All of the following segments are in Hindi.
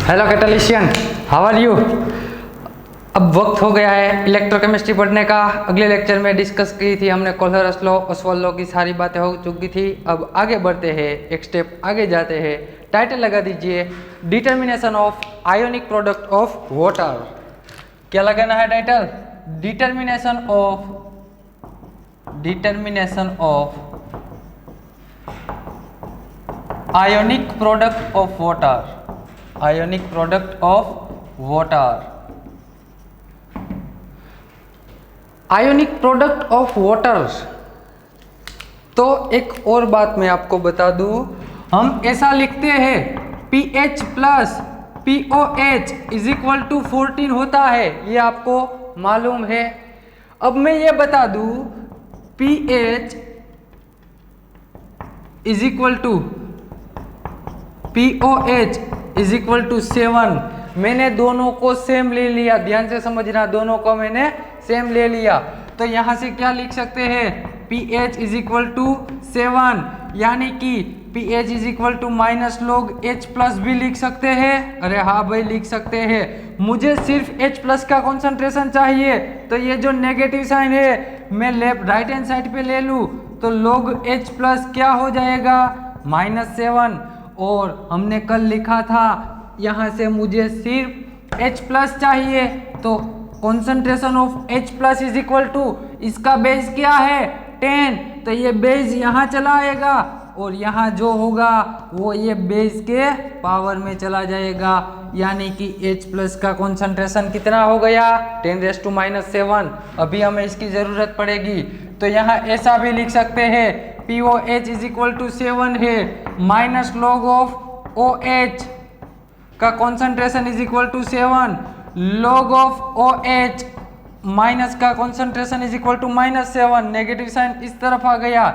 Hello catalysian, how are you. अब वक्त हो गया है इलेक्ट्रोकेमिस्ट्री पढ़ने का। अगले लेक्चर में डिस्कस की थी हमने कोहलर लॉ, ओसवाल्ड लॉ की सारी बातें हो चुकी थी। अब आगे बढ़ते हैं, एक स्टेप आगे जाते हैं। टाइटल लगा दीजिए, determination of ionic product of water. क्या लगाना है title? Determination of ionic product of water. Ionic product of water. Ionic product of water. तो एक और बात मैं आपको बता दूं, हम ऐसा लिखते हैं pH plus POH is equal to 14 होता है, ये आपको मालूम है। अब मैं ये बता दूं pH is equal to POH is equal to 7। मैंने दोनों को सेम ले लिया, ध्यान से समझना, दोनों को मैंने सेम ले लिया। तो यहां से क्या लिख सकते हैं? pH इज इक्वल टू 7, यानी कि pH is equal to minus log H plus भी लिख सकते हैं। अरे हाँ भाई, लिख सकते हैं। मुझे सिर्फ H प्लस का कॉन्सेंट्रेशन चाहिए, तो ये जो नेगेटिव साइन है मैं लेफ्ट राइट हैंड साइड पे ले लूँ तो log H प्लस क्या हो जाएगा? -7। और हमने कल लिखा था यहाँ से मुझे सिर्फ H प्लस चाहिए, तो concentration of H plus is equal to, इसका बेस क्या है? 10। तो ये बेस यहाँ चला आएगा और यहाँ जो होगा वो ये बेस के पावर में चला जाएगा, यानी कि H प्लस का कॉन्सेंट्रेशन कितना हो गया? 10⁻⁻7। अभी हमें इसकी ज़रूरत पड़ेगी, तो यहाँ ऐसा भी लिख सकते हैं POH इज इक्वल टू 7 है, माइनस लॉग ऑफ OH का concentration is equal to 7, log of OH minus का concentration is equal to -7। Negative sign इस तरफ आ गया,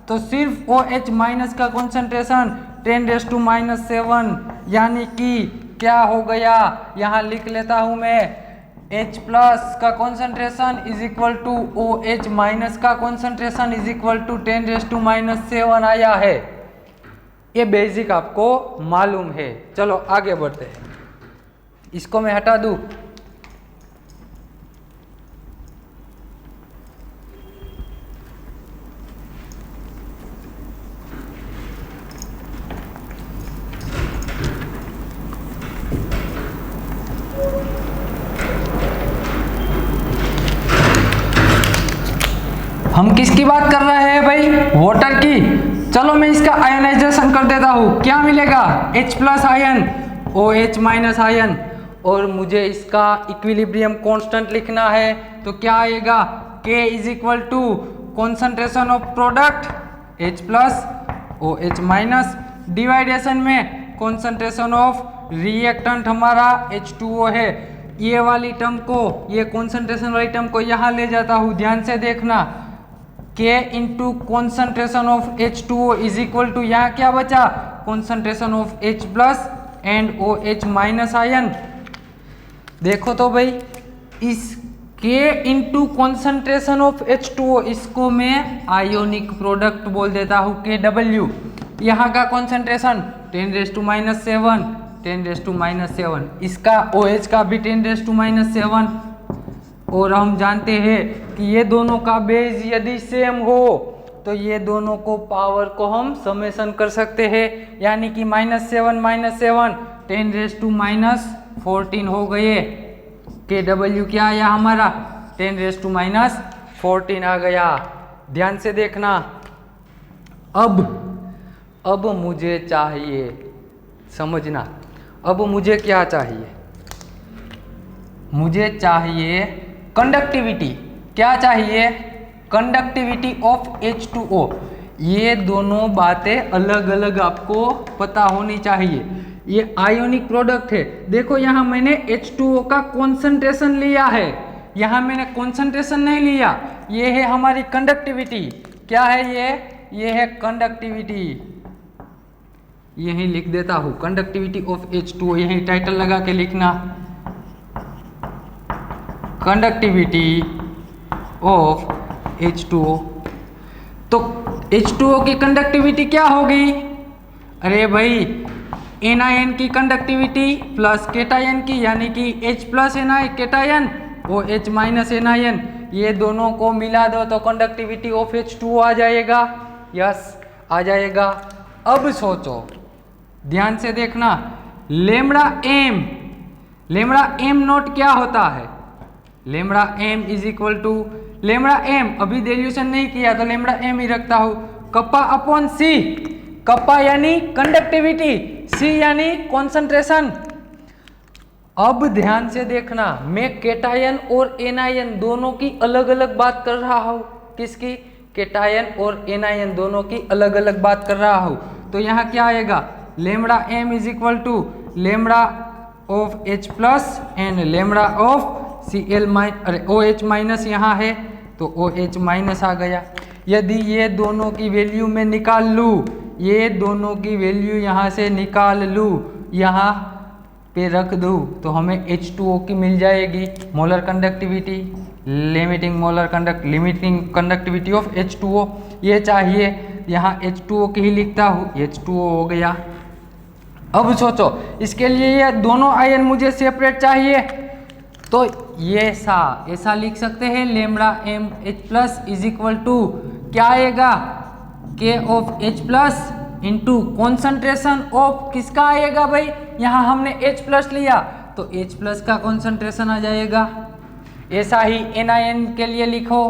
तो सिर्फ OH माइनस का कॉन्सेंट्रेशन 10⁻⁻7, यानी कि क्या हो गया? यहाँ लिख लेता हूँ मैं, H प्लस का concentration is equal to OH minus का कॉन्सेंट्रेशन इज इक्वल टू 10⁻⁻7 आया है। ये बेसिक आपको मालूम है। चलो आगे बढ़ते हैं, इसको मैं हटा दूं। हम किसकी बात कर रहे हैं भाई? वाटर की। चलो मैं इसका आयनाइजेशन कर देता हूँ, क्या मिलेगा? H plus ion, OH minus ion, और मुझे इसका इक्विलिब्रियम कांस्टेंट लिखना है, तो क्या आएगा? K is equal to concentration of product H plus OH minus, डिवाइडेशन में कॉन्सेंट्रेशन ऑफ रिएक्टेंट हमारा H2O है। ये वाली टर्म को, ये कॉन्सेंट्रेशन वाली टर्म को यहाँ ले जाता हूँ, ध्यान से देखना। K into concentration of H2O is equal to, यहाँ क्या बचा? Concentration of H plus and OH minus ion. देखो तो भाई, इस K into concentration of H2O, इसको मैं आयोनिक प्रोडक्ट बोल देता हूँ KW। यहाँ का कॉन्सेंट्रेशन 10⁻⁻7, 10⁻⁻7, इसका OH का भी 10⁻⁻7। और हम जानते हैं कि ये दोनों का बेस यदि सेम हो तो ये दोनों को पावर को हम समेशन कर सकते हैं, यानी कि -7 -7 10⁻⁻14 हो गए। KW क्या आया हमारा? 10⁻⁻14 आ गया। ध्यान से देखना। अब मुझे चाहिए, समझना, अब मुझे क्या चाहिए? मुझे चाहिए कंडक्टिविटी। क्या चाहिए? Conductivity of H2O। ये दोनों बातें अलग अलग आपको पता होनी चाहिए। ये आयोनिक प्रोडक्ट है। देखो यहाँ मैंने H2O का कॉन्सेंट्रेशन लिया है, यहाँ मैंने कॉन्सेंट्रेशन नहीं लिया। ये है हमारी कंडक्टिविटी। क्या है ये? ये है कंडक्टिविटी। यही लिख देता हूँ, कंडक्टिविटी ऑफ H2O, यही टाइटल लगा के लिखना, कंडक्टिविटी ऑफ H2O। तो H2O की कंडक्टिविटी क्या होगी? अरे भाई, एनायन की कंडक्टिविटी प्लस केटायन की, यानी कि H plus cation OH minus anion, ये दोनों को मिला दो तो कंडक्टिविटी ऑफ H2O आ जाएगा। यस, आ जाएगा। अब सोचो, ध्यान से देखना, लेमड़ा एम नोट क्या होता है? Lambda m is equal to, lambda m अभी डेल्यूशन नहीं किया तो लेमड़ा एम ही रखता हूं, कप्पा अपॉन सी। कप्पा यानी कंडक्टिविटी, सी यानी कॉन्सेंट्रेशन। अब ध्यान से देखना, मैं केटायन और एनायन दोनों की अलग अलग बात कर रहा हूं। किसकी? केटायन और एनायन दोनों की अलग अलग बात कर रहा हूं। तो यहाँ क्या आएगा? Lambda m is equal to lambda of H plus and lambda of Cl OH minus, यहाँ है तो OH माइनस आ गया। यदि ये दोनों की वैल्यू मैं निकाल लूँ, ये दोनों की वैल्यू यहाँ से निकाल लूँ, यहाँ पे रख दूँ, तो हमें H2O की मिल जाएगी molar conductivity, limiting conductivity of H2O। ये चाहिए, यहाँ H2O की ही लिखता हूँ, H2O हो गया। अब सोचो, इसके लिए ये दोनों आयन मुझे सेपरेट चाहिए, तो ये ऐसा लिख सकते हैं, lambda M H plus is equal to क्या आएगा? K of H plus into concentration of किसका आएगा भाई? यहाँ हमने H प्लस लिया तो H प्लस का कॉन्सेंट्रेशन आ जाएगा। ऐसा ही एनायन के लिए लिखो,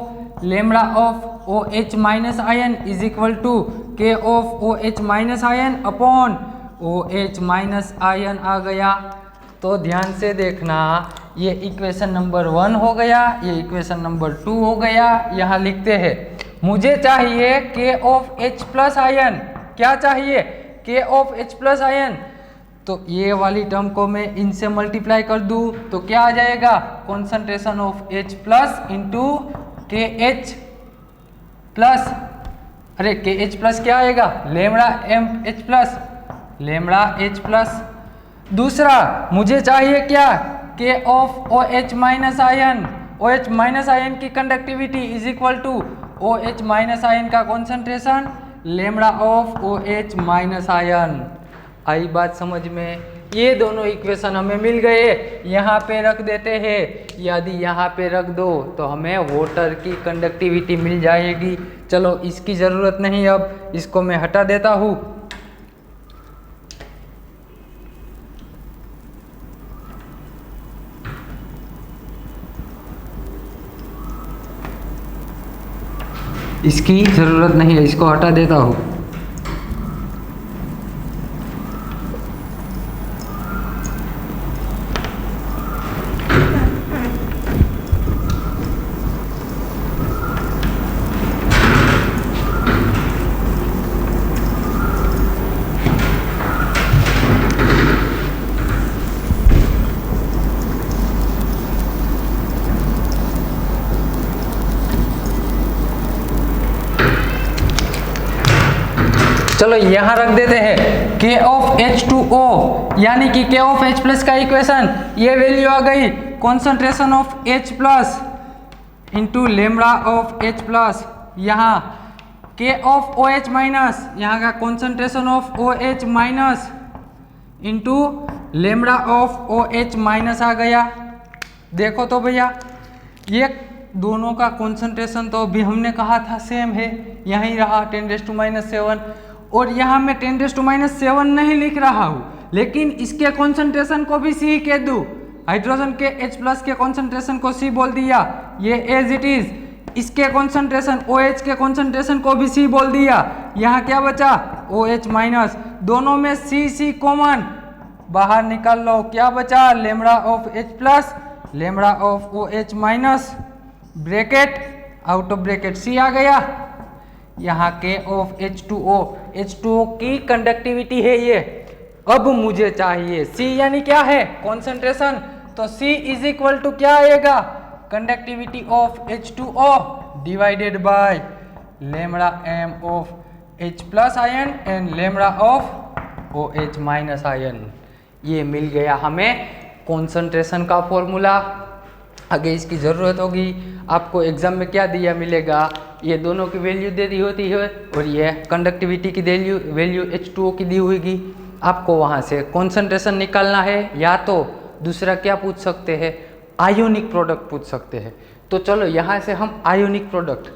lambda of OH minus ion is equal to K of OH minus ion upon OH minus ion आ गया। तो ध्यान से देखना, ये इक्वेशन नंबर 1 हो गया, ये इक्वेशन नंबर 2 हो गया। यहाँ लिखते हैं, मुझे चाहिए K of H plus ion. क्या चाहिए? K of H plus ion. तो ये वाली टर्म को मैं इनसे मल्टीप्लाई कर दूँ तो क्या आ जाएगा? Concentration of H plus into KH plus, अरे KH प्लस क्या आएगा? Lambda M H plus, lambda H plus. दूसरा मुझे चाहिए क्या? K of OH minus ion. OH minus ion की conductivity is equal to OH minus ion का concentration, lambda of OH minus ion. आई बात समझ में? ये दोनों इक्वेशन हमें मिल गए, यहाँ पे रख देते हैं। यदि यहाँ पे रख दो तो हमें वाटर की कंडक्टिविटी मिल जाएगी। चलो, इसकी ज़रूरत नहीं, अब इसको मैं हटा देता हूँ। इसकी ज़रूरत नहीं है, इसको हटा देता हूँ। चलो यहाँ रख देते हैं K ऑफ H2O, यानी कि K ऑफ H प्लस का इक्वेशन, ये वैल्यू आ गई concentration of H plus into lambda of H plus. यहाँ K ऑफ OH माइनस, यहाँ का concentration of OH minus into lambda of OH minus आ गया। देखो तो भैया, ये दोनों का कॉन्सेंट्रेशन तो अभी हमने कहा था सेम है, यहीं रहा 10⁻⁷। और यहाँ मैं 10⁻⁷ नहीं लिख रहा हूँ, लेकिन इसके कॉन्सेंट्रेशन को भी C कह दूँ। हाइड्रोजन के H प्लस के कॉन्सेंट्रेशन को C बोल दिया, ये एज इट इज। इसके कॉन्सेंट्रेशन OH के कॉन्सेंट्रेशन को भी C बोल दिया। यहाँ क्या बचा? OH minus. दोनों में C कॉमन बाहर निकाल लो, क्या बचा? Lambda of H plus lambda of OH minus, bracket out of bracket C आ गया। यहाँ K ऑफ H2O की कंडक्टिविटी है ये। अब मुझे चाहिए C, यानी क्या है? कॉन्सेंट्रेशन। तो C इज इक्वल टू क्या आएगा? Conductivity of H2O divided by lambda m of H plus ion and lambda of OH minus ion. ये मिल गया हमें कॉन्सेंट्रेशन का फॉर्मूला। आगे इसकी ज़रूरत होगी, आपको एग्जाम में क्या दिया मिलेगा? ये दोनों की वैल्यू दे दी होती है और ये कंडक्टिविटी की वैल्यू H2O की दी होगी। आपको वहाँ से कॉन्सेंट्रेशन निकालना है, या तो दूसरा क्या पूछ सकते हैं, आयोनिक प्रोडक्ट पूछ सकते हैं। तो चलो यहाँ से हम आयोनिक प्रोडक्ट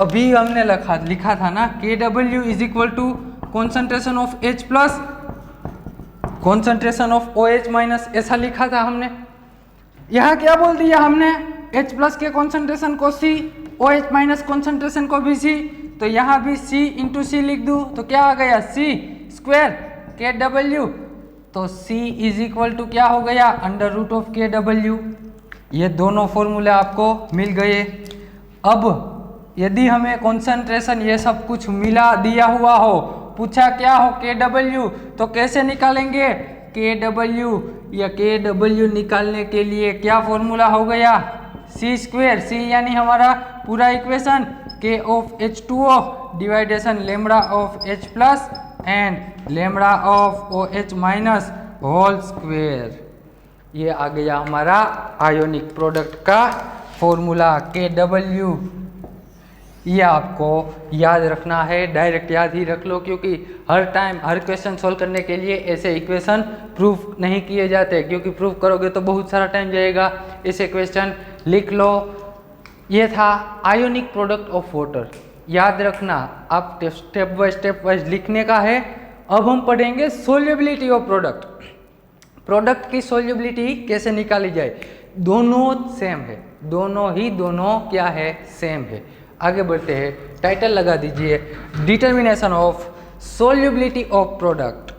अभी हमने लिखा था ना, KW is equal to concentration of H plus concentration of OH minus, ऐसा लिखा था हमने। यहाँ क्या बोल दिया हमने, H प्लस के कॉन्सेंट्रेशन को C, OH माइनस कॉन्सेंट्रेशन को भी C, तो यहाँ भी C इंटू C लिख दूँ तो क्या आ गया, C स्क्वायर KW, तो C इज इक्वल टू क्या हो गया, अंडर रूट ऑफ KW। ये दोनों फॉर्मूले आपको मिल गए। अब यदि हमें कॉन्सेंट्रेशन ये सब कुछ मिला दिया हुआ हो, पूछा क्या हो KW, तो कैसे निकालेंगे KW, या KW निकालने के लिए क्या फॉर्मूला हो गया, C स्क्वायर, C यानी हमारा पूरा equation, K of H2O division lambda of H plus and lambda of OH minus whole square. ये आ गया हमारा आयोनिक प्रोडक्ट का फॉर्मूला KW। ये आपको याद रखना है, डायरेक्ट याद ही रख लो, क्योंकि हर टाइम हर क्वेश्चन सॉल्व करने के लिए ऐसे इक्वेशन प्रूफ नहीं किए जाते, क्योंकि प्रूफ करोगे तो बहुत सारा टाइम जाएगा। ऐसे क्वेश्चन लिख लो। ये था आयोनिक प्रोडक्ट ऑफ वाटर, याद रखना, आप स्टेप बाय वाइज लिखने का है। अब हम पढ़ेंगे सोल्युबिलिटी ऑफ प्रोडक्ट की सोल्युबिलिटी कैसे निकाली जाए। दोनों सेम है, दोनों क्या है, सेम है। आगे बढ़ते हैं, टाइटल लगा दीजिए, determination of solubility of product.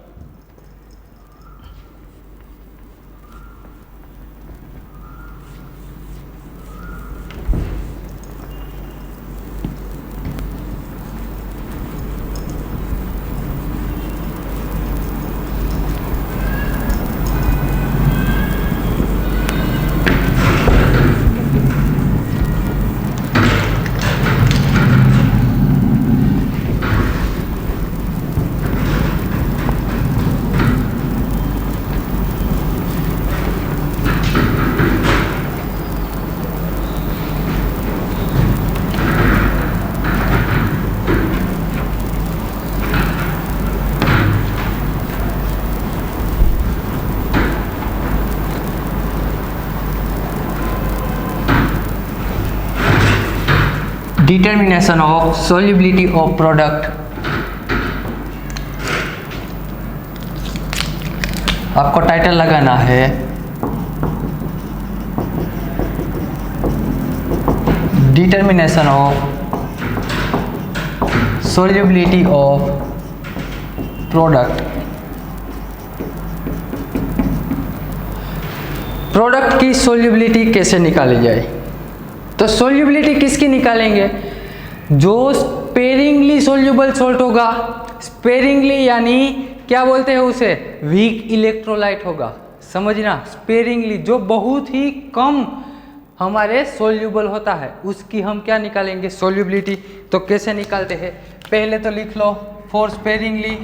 Determination of solubility of product. आपको टाइटल लगाना है determination of solubility of product की सोल्युबिलिटी कैसे निकाली जाए। तो सोल्युबिलिटी किसकी निकालेंगे, जो स्पेरिंगली सोल्यूबल सॉल्ट होगा। स्पेरिंगली यानी क्या बोलते हैं उसे, वीक इलेक्ट्रोलाइट होगा, समझना। स्पेरिंगली जो बहुत ही कम हमारे सोल्यूबल होता है, उसकी हम क्या निकालेंगे, सोल्युबिलिटी। तो कैसे निकालते हैं, पहले तो लिख लो, for sparingly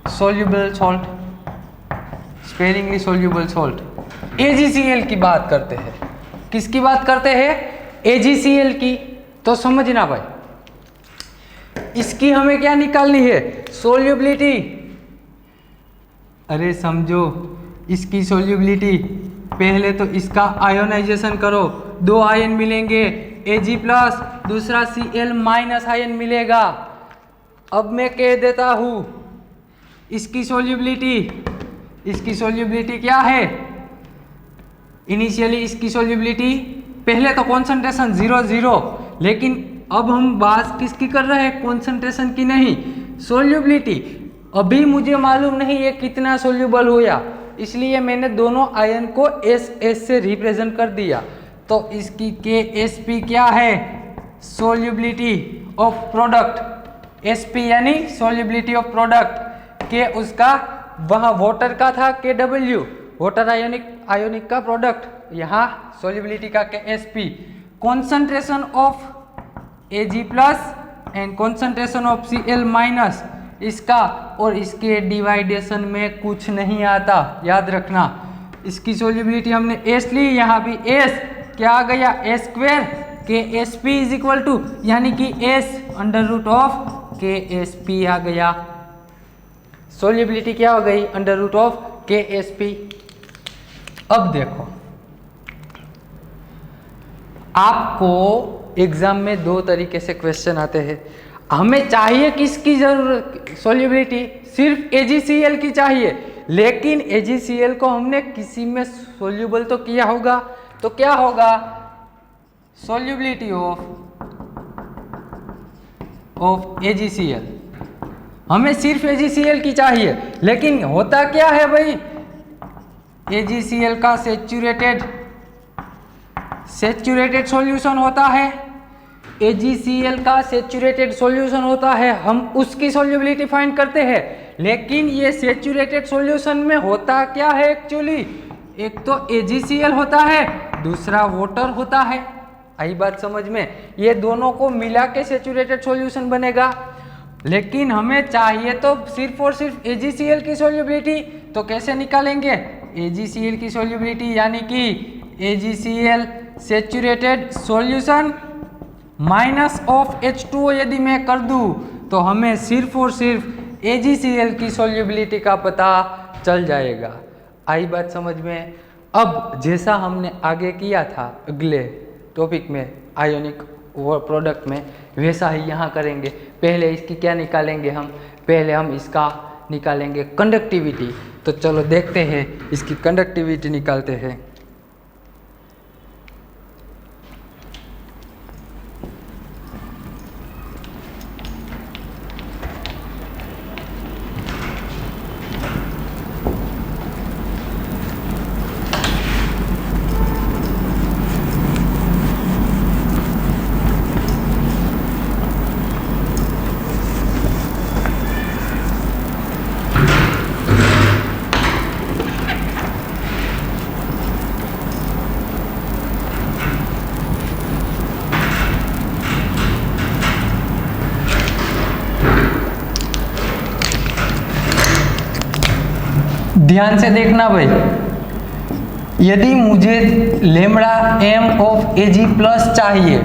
soluble salt, sparingly soluble salt, AgCl की बात करते हैं। किसकी बात करते हैं, AgCl की। तो समझना भाई, इसकी हमें क्या निकालनी है, सोल्युबिलिटी। अरे समझो, इसकी सोल्युबिलिटी, पहले तो इसका आयोनाइजेशन करो, 2 आयन मिलेंगे, Ag प्लस, दूसरा Cl माइनस आयन मिलेगा। अब मैं कह देता हूँ इसकी सोल्युबिलिटी क्या है, इनिशियली इसकी सोल्युबिलिटी, पहले तो कॉन्सेंट्रेशन 0 लेकिन अब हम बात किसकी कर रहे हैं, कॉन्सेंट्रेशन की नहीं, सोल्युबिलिटी। अभी मुझे मालूम नहीं ये कितना सोल्यूबल हुआ, इसलिए मैंने दोनों आयन को SS से रिप्रेजेंट कर दिया। तो इसकी KSP क्या है, सोल्युबिलिटी ऑफ प्रोडक्ट। SP यानी सोल्युबिलिटी ऑफ प्रोडक्ट, के उसका वहाँ वाटर का था KW, वाटर आयोनिक का प्रोडक्ट, यहाँ सोल्युबिलिटी का KSP। Concentration of Ag plus and concentration of Cl minus, इसका और इसके डिवाइडेशन में कुछ नहीं आता, याद रखना। इसकी सोल्युबिलिटी हमने S ली, यहाँ भी S क्या आ गया, S square KSP is equal to, यानी कि S under root of KSP आ गया। सोल्यूबिलिटी क्या हो गई? Under root of KSP। अब देखो, आपको एग्जाम में दो तरीके से क्वेश्चन आते हैं। हमें चाहिए किसकी जरूरत? सोल्यूबिलिटी सिर्फ AgCl की चाहिए, लेकिन AgCl को हमने किसी में सोल्यूबल तो किया होगा, तो क्या होगा? Solubility of AgCl। हमें सिर्फ AgCl की चाहिए, लेकिन होता क्या है भाई? AgCl का सेचुरेटेड सॉल्यूशन होता है। AgCl का सेचुरेटेड सॉल्यूशन होता है, हम उसकी सोल्यूबिलिटी फाइंड करते हैं। लेकिन ये सेचुरेटेड सॉल्यूशन में होता क्या है एक्चुअली? एक तो AgCl होता है, दूसरा वाटर होता है। आई बात समझ में? ये दोनों को मिला के सेचुरेटेड सॉल्यूशन बनेगा, लेकिन हमें चाहिए तो सिर्फ और सिर्फ AgCl की सोल्यूबिलिटी। तो कैसे निकालेंगे AgCl की सोल्यूबिलिटी? यानी कि AgCl saturated solution minus of H2O यदि मैं कर दूं, तो हमें सिर्फ और सिर्फ AgCl की सोल्यूबिलिटी का पता चल जाएगा। आई बात समझ में? अब जैसा हमने आगे किया था अगले टॉपिक में आयोनिक प्रोडक्ट में, वैसा ही यहाँ करेंगे। पहले इसकी क्या निकालेंगे हम? पहले हम इसका निकालेंगे कंडक्टिविटी। तो चलो देखते हैं, इसकी कंडक्टिविटी निकालते हैं। ध्यान से देखना भाई, यदि मुझे lambda m of Ag plus चाहिए,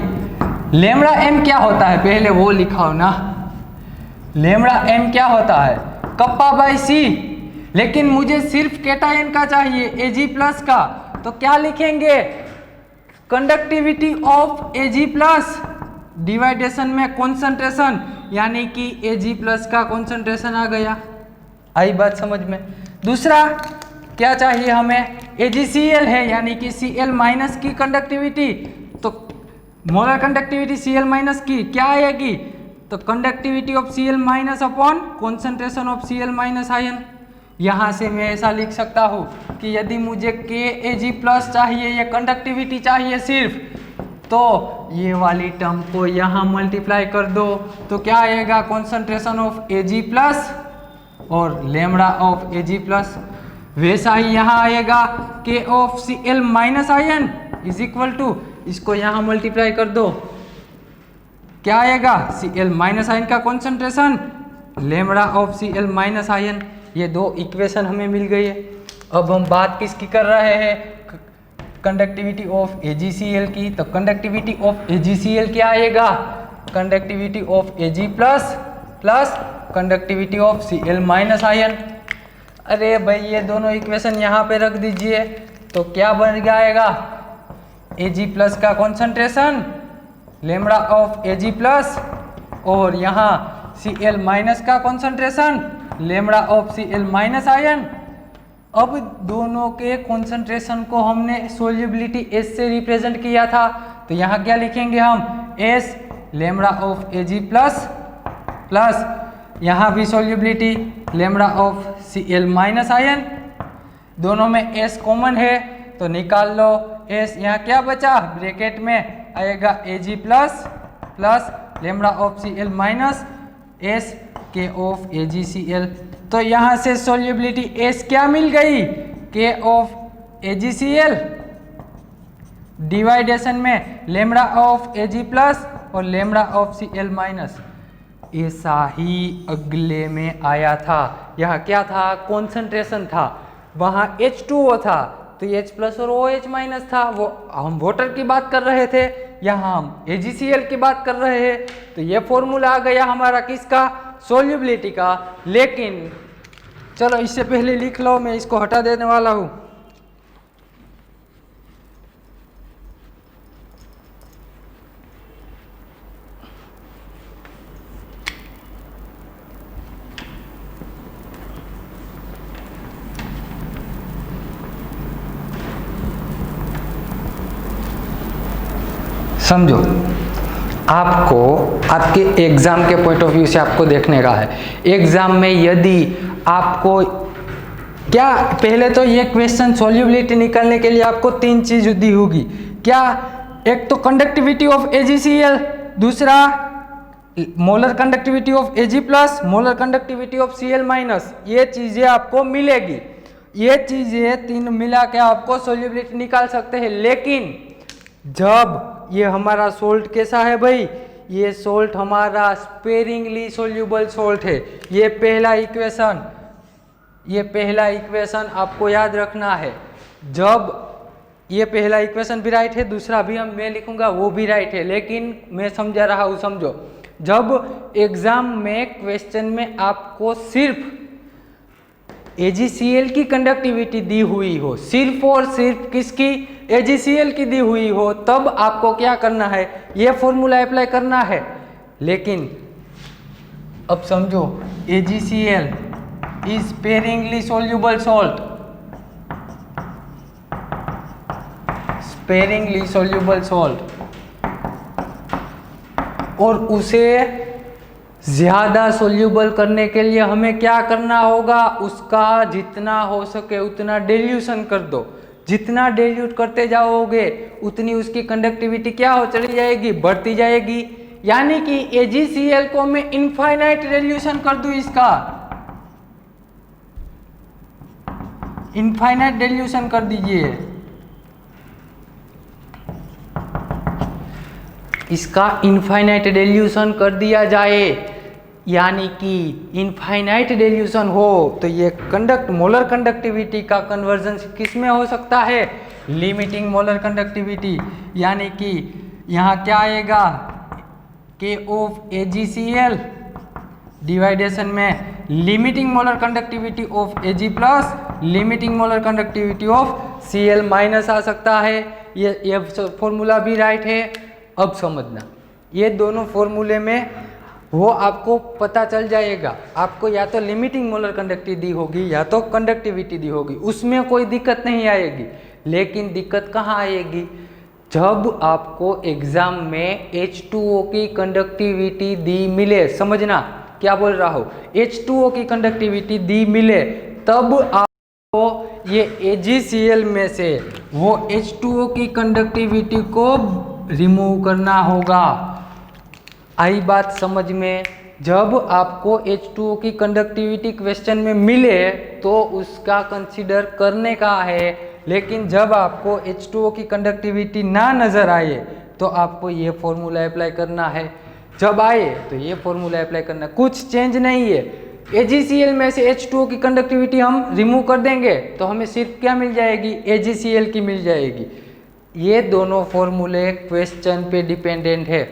लेमड़ा m क्या होता है पहले वो लिखाओ ना। लेमड़ा m क्या होता है? कप्पा बाई सी। लेकिन मुझे सिर्फ केटायन का चाहिए, Ag प्लस का, तो क्या लिखेंगे? कंडक्टिविटी ऑफ Ag प्लस डिवाइडेशन में कॉन्सेंट्रेशन, यानी कि Ag प्लस का कॉन्सेंट्रेशन आ गया। आई बात समझ में? दूसरा क्या चाहिए हमें? AgCl है, यानी कि Cl माइनस की कंडक्टिविटी। तो मोलर कंडक्टिविटी Cl माइनस की क्या आएगी? तो conductivity of Cl minus upon concentration of Cl minus ion. यहाँ से मैं ऐसा लिख सकता हूँ कि यदि मुझे Kag प्लस चाहिए, ये कंडक्टिविटी चाहिए सिर्फ, तो ये वाली टर्म को यहाँ मल्टीप्लाई कर दो, तो क्या आएगा? कॉन्सेंट्रेशन ऑफ Ag प्लस और लेमड़ा ऑफ Ag प्लस। वैसा ही यहाँ आएगा K of Cl minus ion is equal to, इसको यहाँ मल्टीप्लाई कर दो, क्या आएगा? Cl माइनस आयन का concentration, lambda of Cl minus ion. ये दो इक्वेशन हमें मिल गई है। अब हम बात किसकी कर रहे हैं? कंडक्टिविटी ऑफ AgCl की। तो कंडक्टिविटी ऑफ AgCl क्या आएगा? Conductivity of Ag plus plus conductivity of Cl minus ion. अरे भाई ये दोनों इक्वेशन यहाँ पे रख दीजिए, तो क्या बन जाएगा? Ag प्लस का concentration, lambda of Ag plus, और यहाँ Cl माइनस का concentration, lambda of Cl minus ion. अब दोनों के कॉन्सेंट्रेशन को हमने सोल्यूबिलिटी S से रिप्रेजेंट किया था, तो यहाँ क्या लिखेंगे हम? S lambda of Ag plus plus यहाँ भी solubility lambda of Cl minus ion. दोनों में S कॉमन है तो निकाल लो S। यहाँ क्या बचा? ब्रैकेट में आएगा Ag plus plus lambda of Cl minus S K of AgCl। तो यहाँ से सोल्यूबिलिटी S क्या मिल गई? K ऑफ AgCl डिवाइडेशन में लेमड़ा ऑफ Ag प्लस और लेमड़ा ऑफ Cl माइनस। ऐसा ही अगले में आया था। यहाँ क्या था? कॉन्सेंट्रेशन था, वहाँ H2O था, तो H प्लस और OH माइनस था। वो हम वाटर की बात कर रहे थे, यहाँ हम AgCl की बात कर रहे हैं। तो ये फॉर्मूला आ गया हमारा किसका, सोल्यूबिलिटी का। लेकिन चलो इससे पहले लिख लो, मैं इसको हटा देने वाला हूँ। समझो, आपको आपके एग्जाम के पॉइंट ऑफ व्यू से आपको देखने का है। एग्जाम में यदि आपको क्या, पहले तो ये क्वेश्चन सॉल्युबिलिटी निकालने के लिए आपको 3 चीज दी होगी। क्या, एक तो कंडक्टिविटी ऑफ AgCl, दूसरा molar conductivity of Ag plus, molar conductivity of Cl minus. ये चीजें आपको मिलेगी। ये चीजें 3 मिला के आपको सॉल्युबिलिटी निकाल सकते हैं। लेकिन जब ये हमारा सोल्ट कैसा है भाई, ये सोल्ट हमारा स्पेरिंगली सोल्यूबल सोल्ट है। ये पहला इक्वेशन आपको याद रखना है। जब ये पहला इक्वेशन भी राइट है, दूसरा भी मैं लिखूंगा वो भी राइट है, लेकिन मैं समझा रहा हूँ, समझो। जब एग्जाम में क्वेश्चन में आपको सिर्फ AgCl की कंडक्टिविटी दी हुई हो, सिर्फ और सिर्फ किसकी, AgCl की दी हुई हो, तब आपको क्या करना है, ये फॉर्मूला अप्लाई करना है। लेकिन अब समझो, AgCl is sparingly soluble salt, sparingly soluble salt, और उसे ज्यादा सोल्यूबल करने के लिए हमें क्या करना होगा, उसका जितना हो सके उतना डिल्यूशन कर दो। जितना डिल्यूट करते जाओगे उतनी उसकी कंडक्टिविटी क्या हो चली जाएगी, बढ़ती जाएगी। यानी कि AgCl को मैं इनफाइनाइट डिल्यूशन कर दूं, इसका इनफाइनाइट डिल्यूशन कर दीजिए, इसका इनफाइनाइट डिल्यूशन कर दिया जाए। यानी कि इनफाइनाइट डिल्यूशन हो तो ये मोलर कंडक्टिविटी का कन्वर्जन किस में हो सकता है, लिमिटिंग मोलर कंडक्टिविटी। यानी कि यहाँ क्या आएगा, K ऑफ AgCl डिवाइडेशन में limiting molar conductivity of Ag plus limiting molar conductivity of Cl minus आ सकता है। ये फॉर्मूला भी राइट है। अब समझना, ये दोनों फॉर्मूले में वो आपको पता चल जाएगा। आपको या तो लिमिटिंग मोलर कंडक्टिविटी दी होगी या तो कंडक्टिविटी दी होगी, उसमें कोई दिक्कत नहीं आएगी। लेकिन दिक्कत कहाँ आएगी, जब आपको एग्जाम में H2O की कंडक्टिविटी दी मिले। समझना क्या बोल रहा हो, H2O की कंडक्टिविटी दी मिले, तब आपको ये AgCl में से वो H2O की कंडक्टिविटी को रिमूव करना होगा। आई बात समझ में। जब आपको H2O की कंडक्टिविटी क्वेश्चन में मिले तो उसका कंसीडर करने का है। लेकिन जब आपको H2O की कंडक्टिविटी ना नजर आए तो आपको ये फॉर्मूला अप्लाई करना है, जब आए तो ये फॉर्मूला अप्लाई करना, कुछ चेंज नहीं है। AgCl में से H2O की कंडक्टिविटी हम रिमूव कर देंगे तो हमें सिर्फ क्या मिल जाएगी, AgCl की मिल जाएगी। ये दोनों फॉर्मूले क्वेश्चन पे डिपेंडेंट है,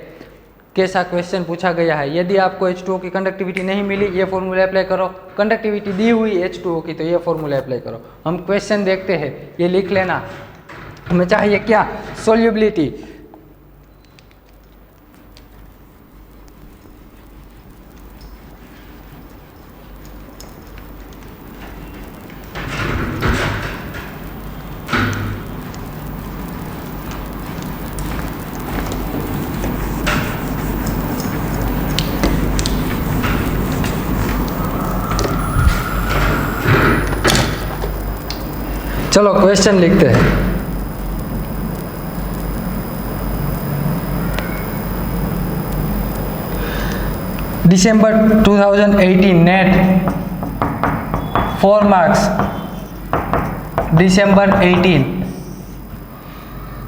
कैसा क्वेश्चन पूछा गया है। यदि आपको H2O की कंडक्टिविटी नहीं मिली, ये फॉर्मूला अप्लाई करो। कंडक्टिविटी दी हुई H2O की, तो ये फॉर्मूला अप्लाई करो। हम क्वेश्चन देखते हैं, ये लिख लेना। हमें चाहिए क्या, सोल्यूबिलिटी। चलो क्वेश्चन लिखते हैं। December 2018 net 4 marks, December 18।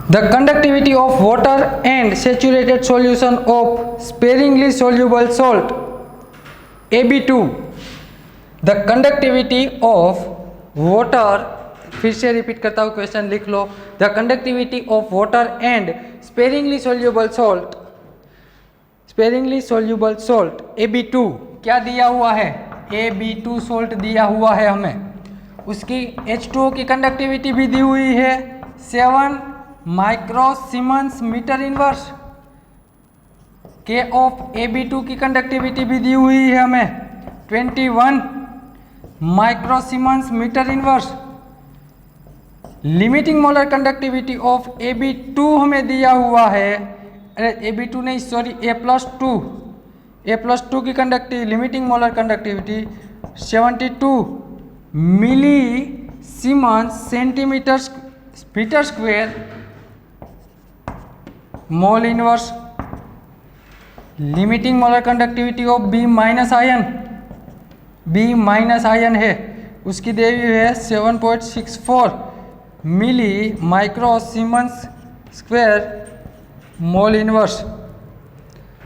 The conductivity of water and saturated solution of sparingly soluble salt AB2. The conductivity of water फिर से रिपीट करता हूँ, क्वेश्चन लिख लो। The conductivity of water and sparingly soluble salt Ab2 क्या दिया हुआ है, Ab2 सॉल्ट दिया हुआ है हमें। उसकी H2O की कंडक्टिविटी भी दी हुई है 7 micro siemens metre inverse. K of Ab2 की कंडक्टिविटी भी दी हुई है हमें 21 micro siemens metre inverse. Limiting molar conductivity of Ab2 हमें दिया हुआ है, अरे Ab2 नहीं सॉरी A+2 की limiting molar conductivity 72 milli siemens centimetre metre square mole inverse. Limiting molar conductivity of B minus ion है, उसकी देवी है 7.64 milli micro siemens square mole inverse.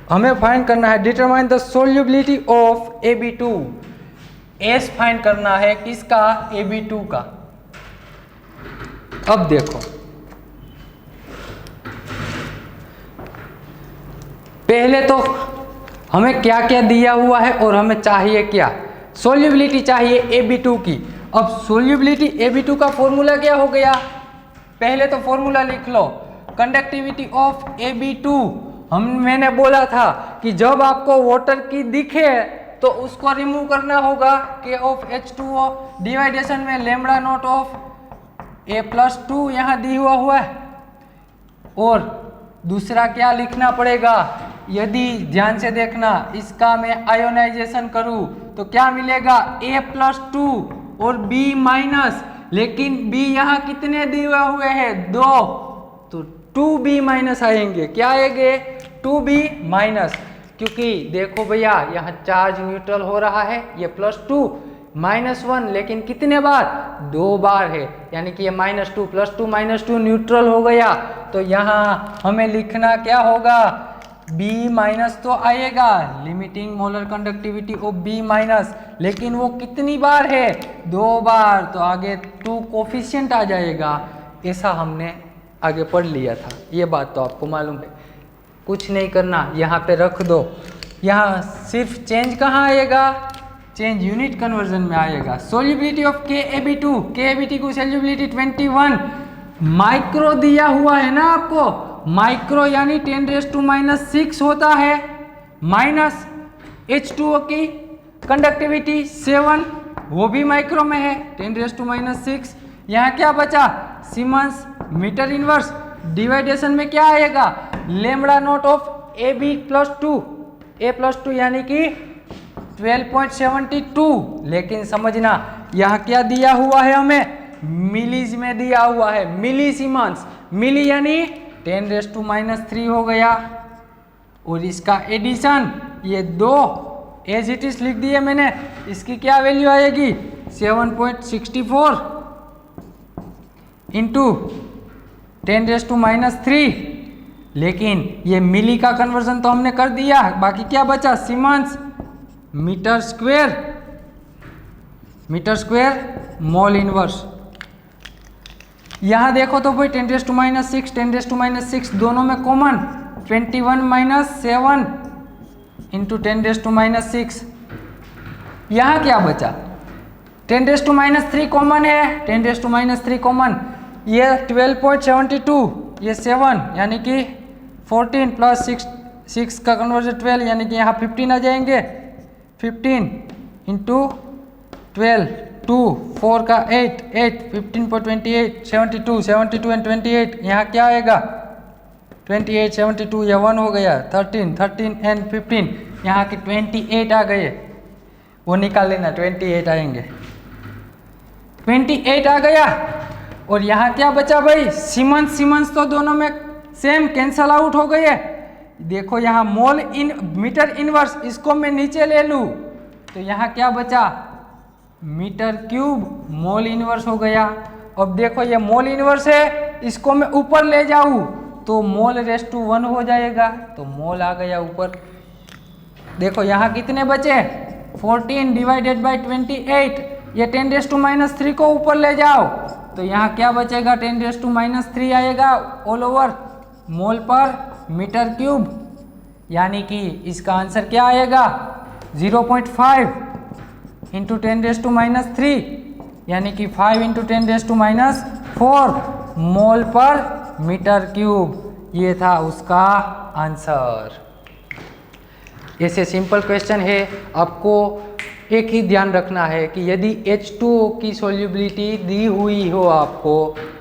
हमें फाइंड करना है determine the solubility of Ab2। S find करना है किसका, Ab2 का। अब देखो पहले तो हमें क्या क्या दिया हुआ है और हमें चाहिए क्या, सोल्यूबिलिटी चाहिए Ab2 की। अब सोल्यूबिलिटी Ab2 का फॉर्मूला क्या हो गया, पहले तो फॉर्मूला लिख लो। कंडक्टिविटी ऑफ Ab2 मैंने बोला था कि जब आपको वाटर की दिखे तो उसको रिमूव करना होगा K ऑफ H2O डिवाइडेशन में लैम्बडा नॉट ऑफ A+2 यहाँ दी हुआ है। और दूसरा क्या लिखना पड़ेगा, यदि ध्यान से देखना इसका मैं आयोनाइजेशन करूं तो क्या मिलेगा A+2 और B माइनस, लेकिन B यहाँ कितने दिए हुए हैं 2, तो 2B माइनस आएंगे। क्या आएंगे 2B माइनस, क्योंकि देखो भैया यहाँ चार्ज न्यूट्रल हो रहा है, ये +2 -1, लेकिन कितने बार 2 बार है, यानी कि ये -2 +2 -2 न्यूट्रल हो गया। तो यहाँ हमें लिखना क्या होगा, B माइनस तो आएगा, limiting molar conductivity of B minus, लेकिन वो कितनी बार है 2 बार, तो आगे 2 कोफिशिएंट आ जाएगा। ऐसा हमने आगे पढ़ लिया था, ये बात तो आपको मालूम है। कुछ नहीं करना, यहाँ पे रख दो। यहाँ सिर्फ चेंज कहाँ आएगा, चेंज यूनिट कन्वर्जन में आएगा। सोल्यूबिलिटी ऑफ Kab2 की सोल्यूबिलिटी 21 माइक्रो दिया हुआ है ना आपको, माइक्रो यानी 10⁻⁻6 होता है, माइनस H2O की कंडक्टिविटी 7 वो भी माइक्रो में है 10⁻⁻6। यहाँ क्या बचा सीमेंस मीटर इनवर्स, डिवाइडेशन में क्या आएगा लैम्बडा नॉट ऑफ A+2 यानी कि 12.72। लेकिन समझना यहाँ क्या दिया हुआ है हमें, मिलीज में दिया हुआ है, मिली सीमेंस, मिली यानी 10⁻³ हो गया। और इसका एडिशन ये 2 एज इट इज लिख दिए मैंने, इसकी क्या वैल्यू आएगी 7.64 इंटू 10⁻³ लेकिन ये मिली का कन्वर्जन तो हमने कर दिया, बाकी क्या बचा siemens metre square mole inverse. यहाँ देखो तो भाई 10⁻6 दोनों में कॉमन 21 - 7 इंटू 10⁻6। यहाँ क्या बचा 10⁻³ कॉमन है, 10⁻³ कॉमन, ये 12.72 ये 7 यानी कि 14 प्लस 6 का कन्वर्जन 12 यानी कि यहाँ 15 आ जाएंगे। 15 इंटू 12 2 4 का 8 15.28 72 एंड 28 यहाँ क्या आएगा 28 72 या 1 हो गया 13 एंड 15 यहाँ के 28 आ गए, वो निकाल लेना 28 आएंगे, 28 आ गया। और यहाँ क्या बचा भाई सीमेंस तो दोनों में सेम कैंसल आउट हो गए। देखो यहाँ मोल इन मीटर इनवर्स, इसको मैं नीचे ले लूँ तो यहाँ क्या बचा मीटर क्यूब मोल इनवर्स हो गया। अब देखो ये मोल इनवर्स है, इसको मैं ऊपर ले जाऊँ तो मोल रेस टू 1 हो जाएगा, तो मोल आ गया ऊपर। देखो यहाँ कितने बचे 14 डिवाइडेड बाय 28, ये 10⁻³ को ऊपर ले जाओ तो यहाँ क्या बचेगा, 10⁻³ आएगा ऑल ओवर मोल पर मीटर क्यूब, यानी कि इसका आंसर क्या आएगा 0.5 इंटू 10⁻³ यानी कि 5 इंटू 10⁻⁴ मोल पर मीटर क्यूब। ये था उसका आंसर। ऐसे सिंपल क्वेश्चन है। आपको एक ही ध्यान रखना है कि यदि H2O की सोल्यूबिलिटी दी हुई हो आपको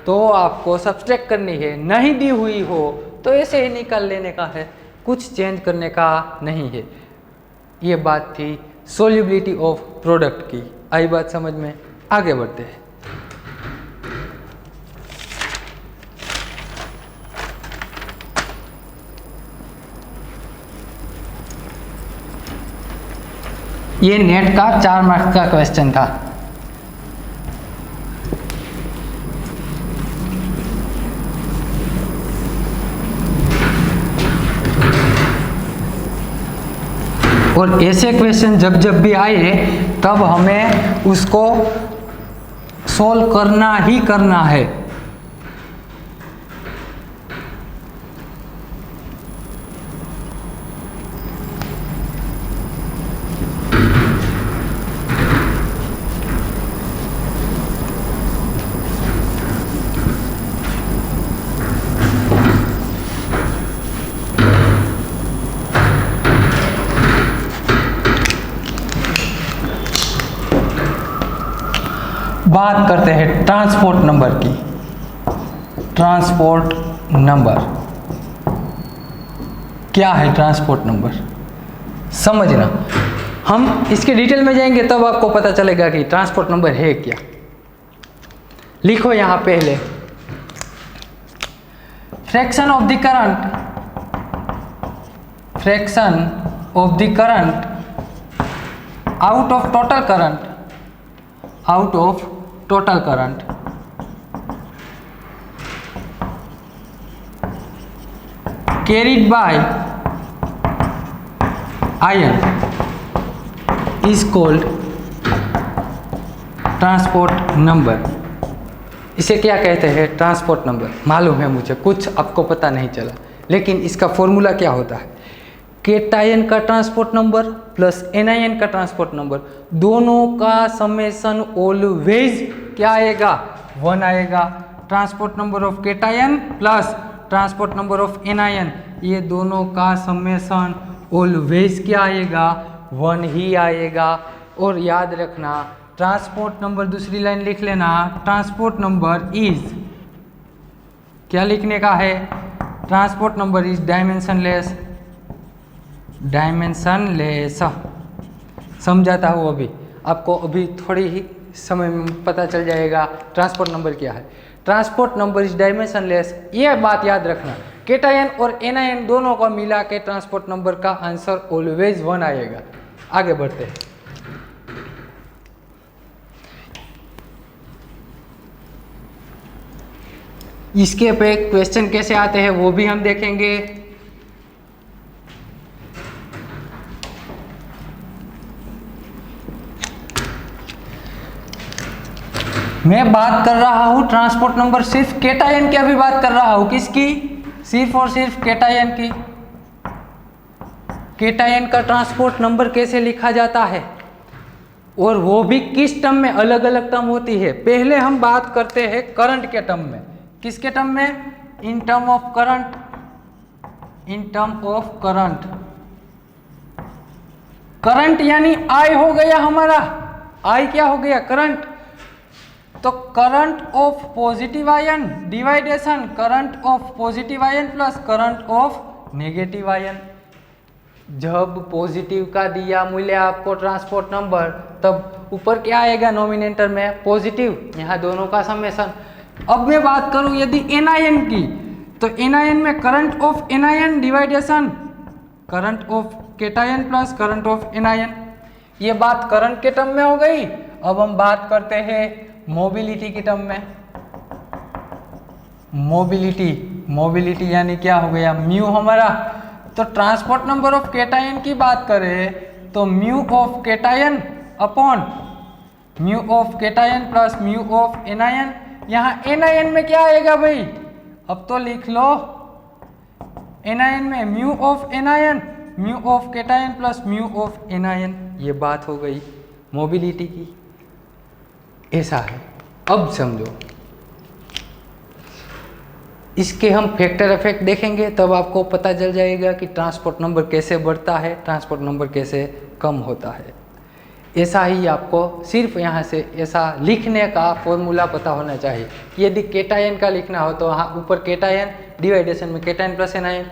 तो आपको सब्सट्रैक्ट करनी है, नहीं दी हुई हो तो ऐसे ही निकाल लेने का है, कुछ चेंज करने का नहीं है। ये बात थी सोल्यूबिलिटी ऑफ प्रोडक्ट की। आई बात समझ में? आगे बढ़ते हैं। ये नेट का 4 मार्क्स का क्वेश्चन था। और ऐसे क्वेश्चन जब जब भी आए तब हमें उसको सॉल्व करना ही करना है। बात करते हैं ट्रांसपोर्ट नंबर की। ट्रांसपोर्ट नंबर क्या है? ट्रांसपोर्ट नंबर समझना, हम इसके डिटेल में जाएंगे तब आपको पता चलेगा कि ट्रांसपोर्ट नंबर है क्या। लिखो यहां पहले fraction of the current, fraction of the current out of total current, out of total current carried by iron is called transport number. इसे क्या कहते हैं? Transport number. मालूम है मुझे, कुछ आपको पता नहीं चला, लेकिन इसका फॉर्मूला क्या होता है? केटायन का ट्रांसपोर्ट नंबर प्लस एनायन का ट्रांसपोर्ट नंबर, दोनों का समेशन ऑलवेज क्या आएगा? 1 आएगा। Transport number of cation plus transport number of anion, ये दोनों का समेशन ऑलवेज क्या आएगा? 1 ही आएगा। और याद रखना ट्रांसपोर्ट नंबर, दूसरी लाइन लिख लेना, ट्रांसपोर्ट नंबर इज, क्या लिखने का है? Transport number is dimensionless, dimensionless. समझाता हूँ अभी आपको, अभी थोड़ी ही समय में पता चल जाएगा ट्रांसपोर्ट नंबर क्या है। ट्रांसपोर्ट नंबर इज डायमेंशनलेस, ये बात याद रखना। केटायन और एनायन दोनों को मिला के ट्रांसपोर्ट नंबर का आंसर ऑलवेज 1 आएगा। आगे बढ़ते हैं। इसके पे क्वेश्चन कैसे आते हैं वो भी हम देखेंगे। मैं बात कर रहा हूं ट्रांसपोर्ट नंबर सिर्फ केटायन की, अभी बात कर रहा हूं किसकी? सिर्फ और सिर्फ केटायन की। केटायन का ट्रांसपोर्ट नंबर कैसे लिखा जाता है और वो भी किस टर्म में? अलग अलग टर्म होती है। पहले हम बात करते हैं करंट के टर्म में। किसके टर्म में? In term of current, in term of current. Current यानी आई हो गया हमारा, आई क्या हो गया? करंट। तो current of positive ion division current of positive ion plus current of negative ion. जब पॉजिटिव का दिया मूल्य आपको ट्रांसपोर्ट नंबर, तब ऊपर क्या आएगा? नोमिनेटर में पॉजिटिव, यहाँ दोनों का समेशन। अब मैं बात करूं यदि एनायन की, तो एनायन में current of anion division current of cation plus current of anion. ये बात करंट के टर्म में हो गई। अब हम बात करते हैं मोबिलिटी के टर्म में। मोबिलिटी, मोबिलिटी यानी क्या हो गया? म्यू हमारा। तो ट्रांसपोर्ट नंबर ऑफ केटायन की बात करें तो mu of cation upon mu of cation plus mu of anion, यहाँ एनआईएन में क्या आएगा भाई, अब तो लिख लो एनआईएन में mu of NIN mu of cation plus mu of NIN. ये बात हो गई मोबिलिटी की, ऐसा है। अब समझो इसके हम फैक्टर इफेक्ट देखेंगे तब आपको पता चल जाएगा कि ट्रांसपोर्ट नंबर कैसे बढ़ता है, ट्रांसपोर्ट नंबर कैसे कम होता है। ऐसा ही आपको सिर्फ यहाँ से ऐसा लिखने का फॉर्मूला पता होना चाहिए। यदि केटायन का लिखना हो तो वहाँ ऊपर केटायन डिवाइडेशन में केटायन प्लस एनायन,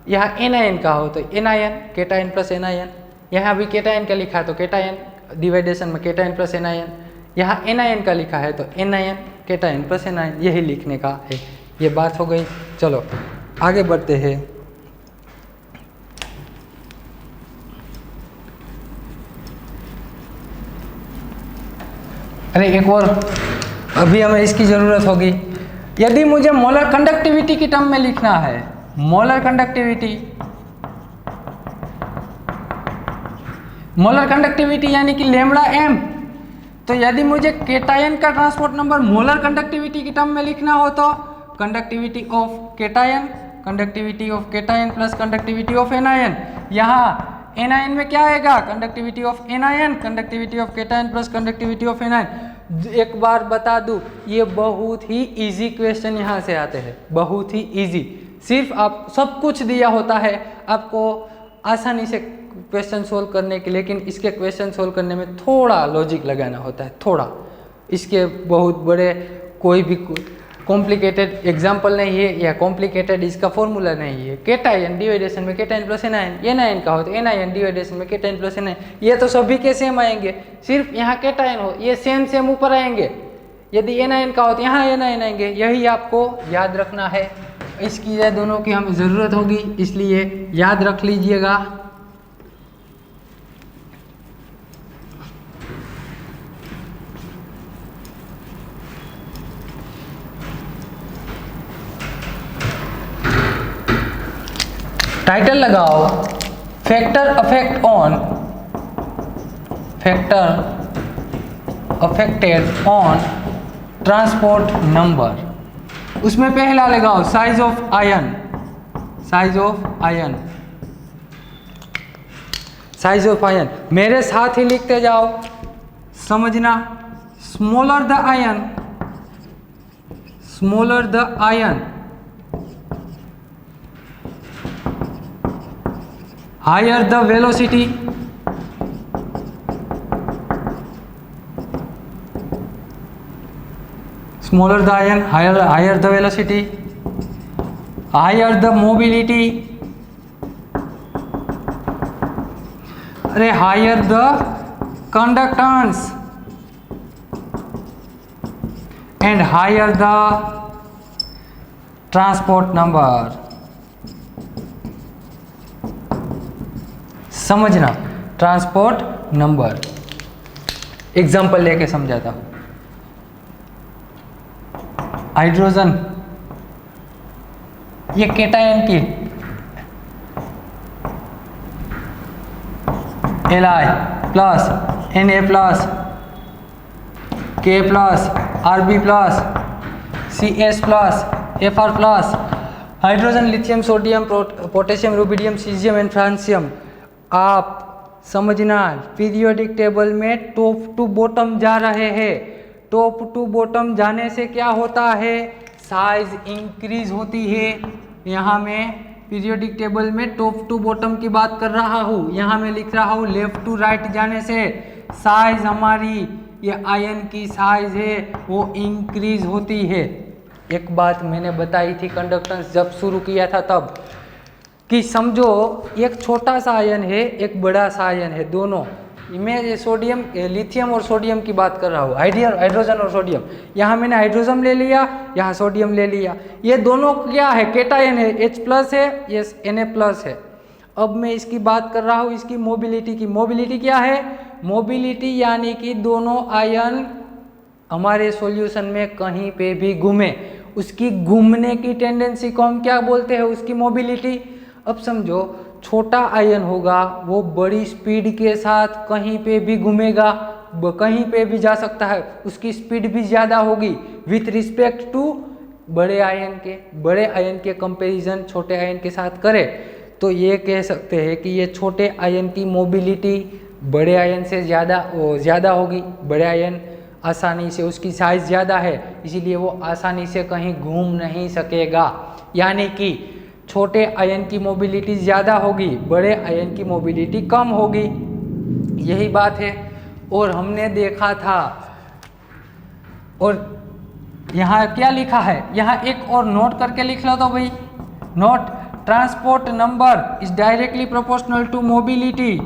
यहाँ एनायन का हो तो एनायन केटायन प्लस एनायन, यहाँ भी केटायन का लिखा है तो केटायन डिवाइडेशन में केटायन प्लस एनायन, यहाँ एनायन का लिखा है तो एनायन केटायन प्लस एनायन, यही लिखने का है। ये बात हो गई। चलो आगे बढ़ते हैं। अरे एक और अभी हमें इसकी ज़रूरत होगी। यदि मुझे मोलर कंडक्टिविटी की टर्म में लिखना है, मोलर कंडक्टिविटी यानी कि लेमड़ा एम, तो यदि मुझे केटायन का ट्रांसपोर्ट नंबर मोलर कंडक्टिविटी की टर्म में लिखना हो तो conductivity of cation plus conductivity of anion. यहाँ एनायन में क्या आएगा, conductivity of anion conductivity of cation plus conductivity of anion. एक बार बता दूं, ये बहुत ही इजी क्वेश्चन यहाँ से आते हैं, बहुत ही इजी। सिर्फ आप सब कुछ दिया होता है आपको आसानी से क्वेश्चन सोल्व करने के, लेकिन इसके क्वेश्चन सोल्व करने में थोड़ा लॉजिक लगाना होता है, थोड़ा। इसके बहुत बड़े कोई भी कॉम्प्लिकेटेड एग्जाम्पल नहीं है या कॉम्प्लिकेटेड इसका फॉर्मूला नहीं है। केटायन डिवाइडेशन में केटायन प्लस एनायन, एनायन का हो तो एनायन डिवाइडेशन में केटायन प्लस एनायन, ये तो सभी के सेम आएंगे। सिर्फ यहाँ केटायन हो ये सेम ऊपर आएंगे, यदि एनायन का हो तो यहाँ एनायन आएंगे। यही आपको याद रखना है। इसकी ये दोनों की हमें ज़रूरत होगी, इसलिए याद रख लीजिएगा। टाइटल लगाओ, factor affected on transport number. उसमें पहला लगाओ साइज ऑफ आयन, मेरे साथ ही लिखते जाओ, समझना। Smaller the ion higher the velocity, smaller the ion, higher the velocity, higher the mobility, अरे higher the conductance and higher the transport number। समझना, ट्रांसपोर्ट नंबर। एग्जाम्पल लेके समझाता हूं। हाइड्रोजन, ये केटायन की Li plus Na plus K plus Rb plus Cs plus Fr plus, hydrogen, lithium, sodium, potassium, rubidium, caesium and francium. आप समझना, पीरियोडिक टेबल में टॉप टू बॉटम जा रहे हैं। टॉप टू बॉटम जाने से क्या होता है, साइज इंक्रीज होती है। यहाँ मैं पीरियोडिक टेबल में टॉप टू बॉटम की बात कर रहा हूँ। यहाँ मैं लिख रहा हूँ लेफ्ट टू राइट जाने से साइज हमारी, ये आयन की साइज है वो इंक्रीज होती है। एक बात मैंने बताई थी कंडक्टेंस जब शुरू किया था तब, कि समझो एक छोटा सा आयन है, एक बड़ा सा आयन है, दोनों। मैं सोडियम, लिथियम और सोडियम की बात कर रहा हूँ, हाइड्रोजन और सोडियम। यहाँ मैंने हाइड्रोजन ले लिया, यहाँ सोडियम ले लिया। ये दोनों क्या है, केटायन है, H प्लस है, ये Na प्लस है। अब मैं इसकी बात कर रहा हूँ इसकी मोबिलिटी की। मोबिलिटी क्या है, मोबिलिटी यानी कि दोनों आयन हमारे सॉल्यूशन में कहीं पे भी घूमे, उसकी घूमने की टेंडेंसी को हम क्या बोलते हैं, उसकी मोबिलिटी। अब समझो छोटा आयन होगा वो बड़ी स्पीड के साथ कहीं पे भी घूमेगा, कहीं पे भी जा सकता है, उसकी स्पीड भी ज़्यादा होगी। विथ रिस्पेक्ट टू बड़े आयन के कंपैरिजन छोटे आयन के साथ करें तो ये कह सकते हैं कि ये छोटे आयन की मोबिलिटी बड़े आयन से ज़्यादा होगी। बड़े आयन आसानी से, उसकी साइज ज़्यादा है इसीलिए वो आसानी से कहीं घूम नहीं सकेगा, यानी कि छोटे आयन की मोबिलिटी ज़्यादा होगी, बड़े आयन की मोबिलिटी कम होगी, यही बात है। और हमने देखा था, और यहाँ क्या लिखा है, यहाँ एक और नोट करके लिख लो तो भाई, note transport number is directly proportional to mobility,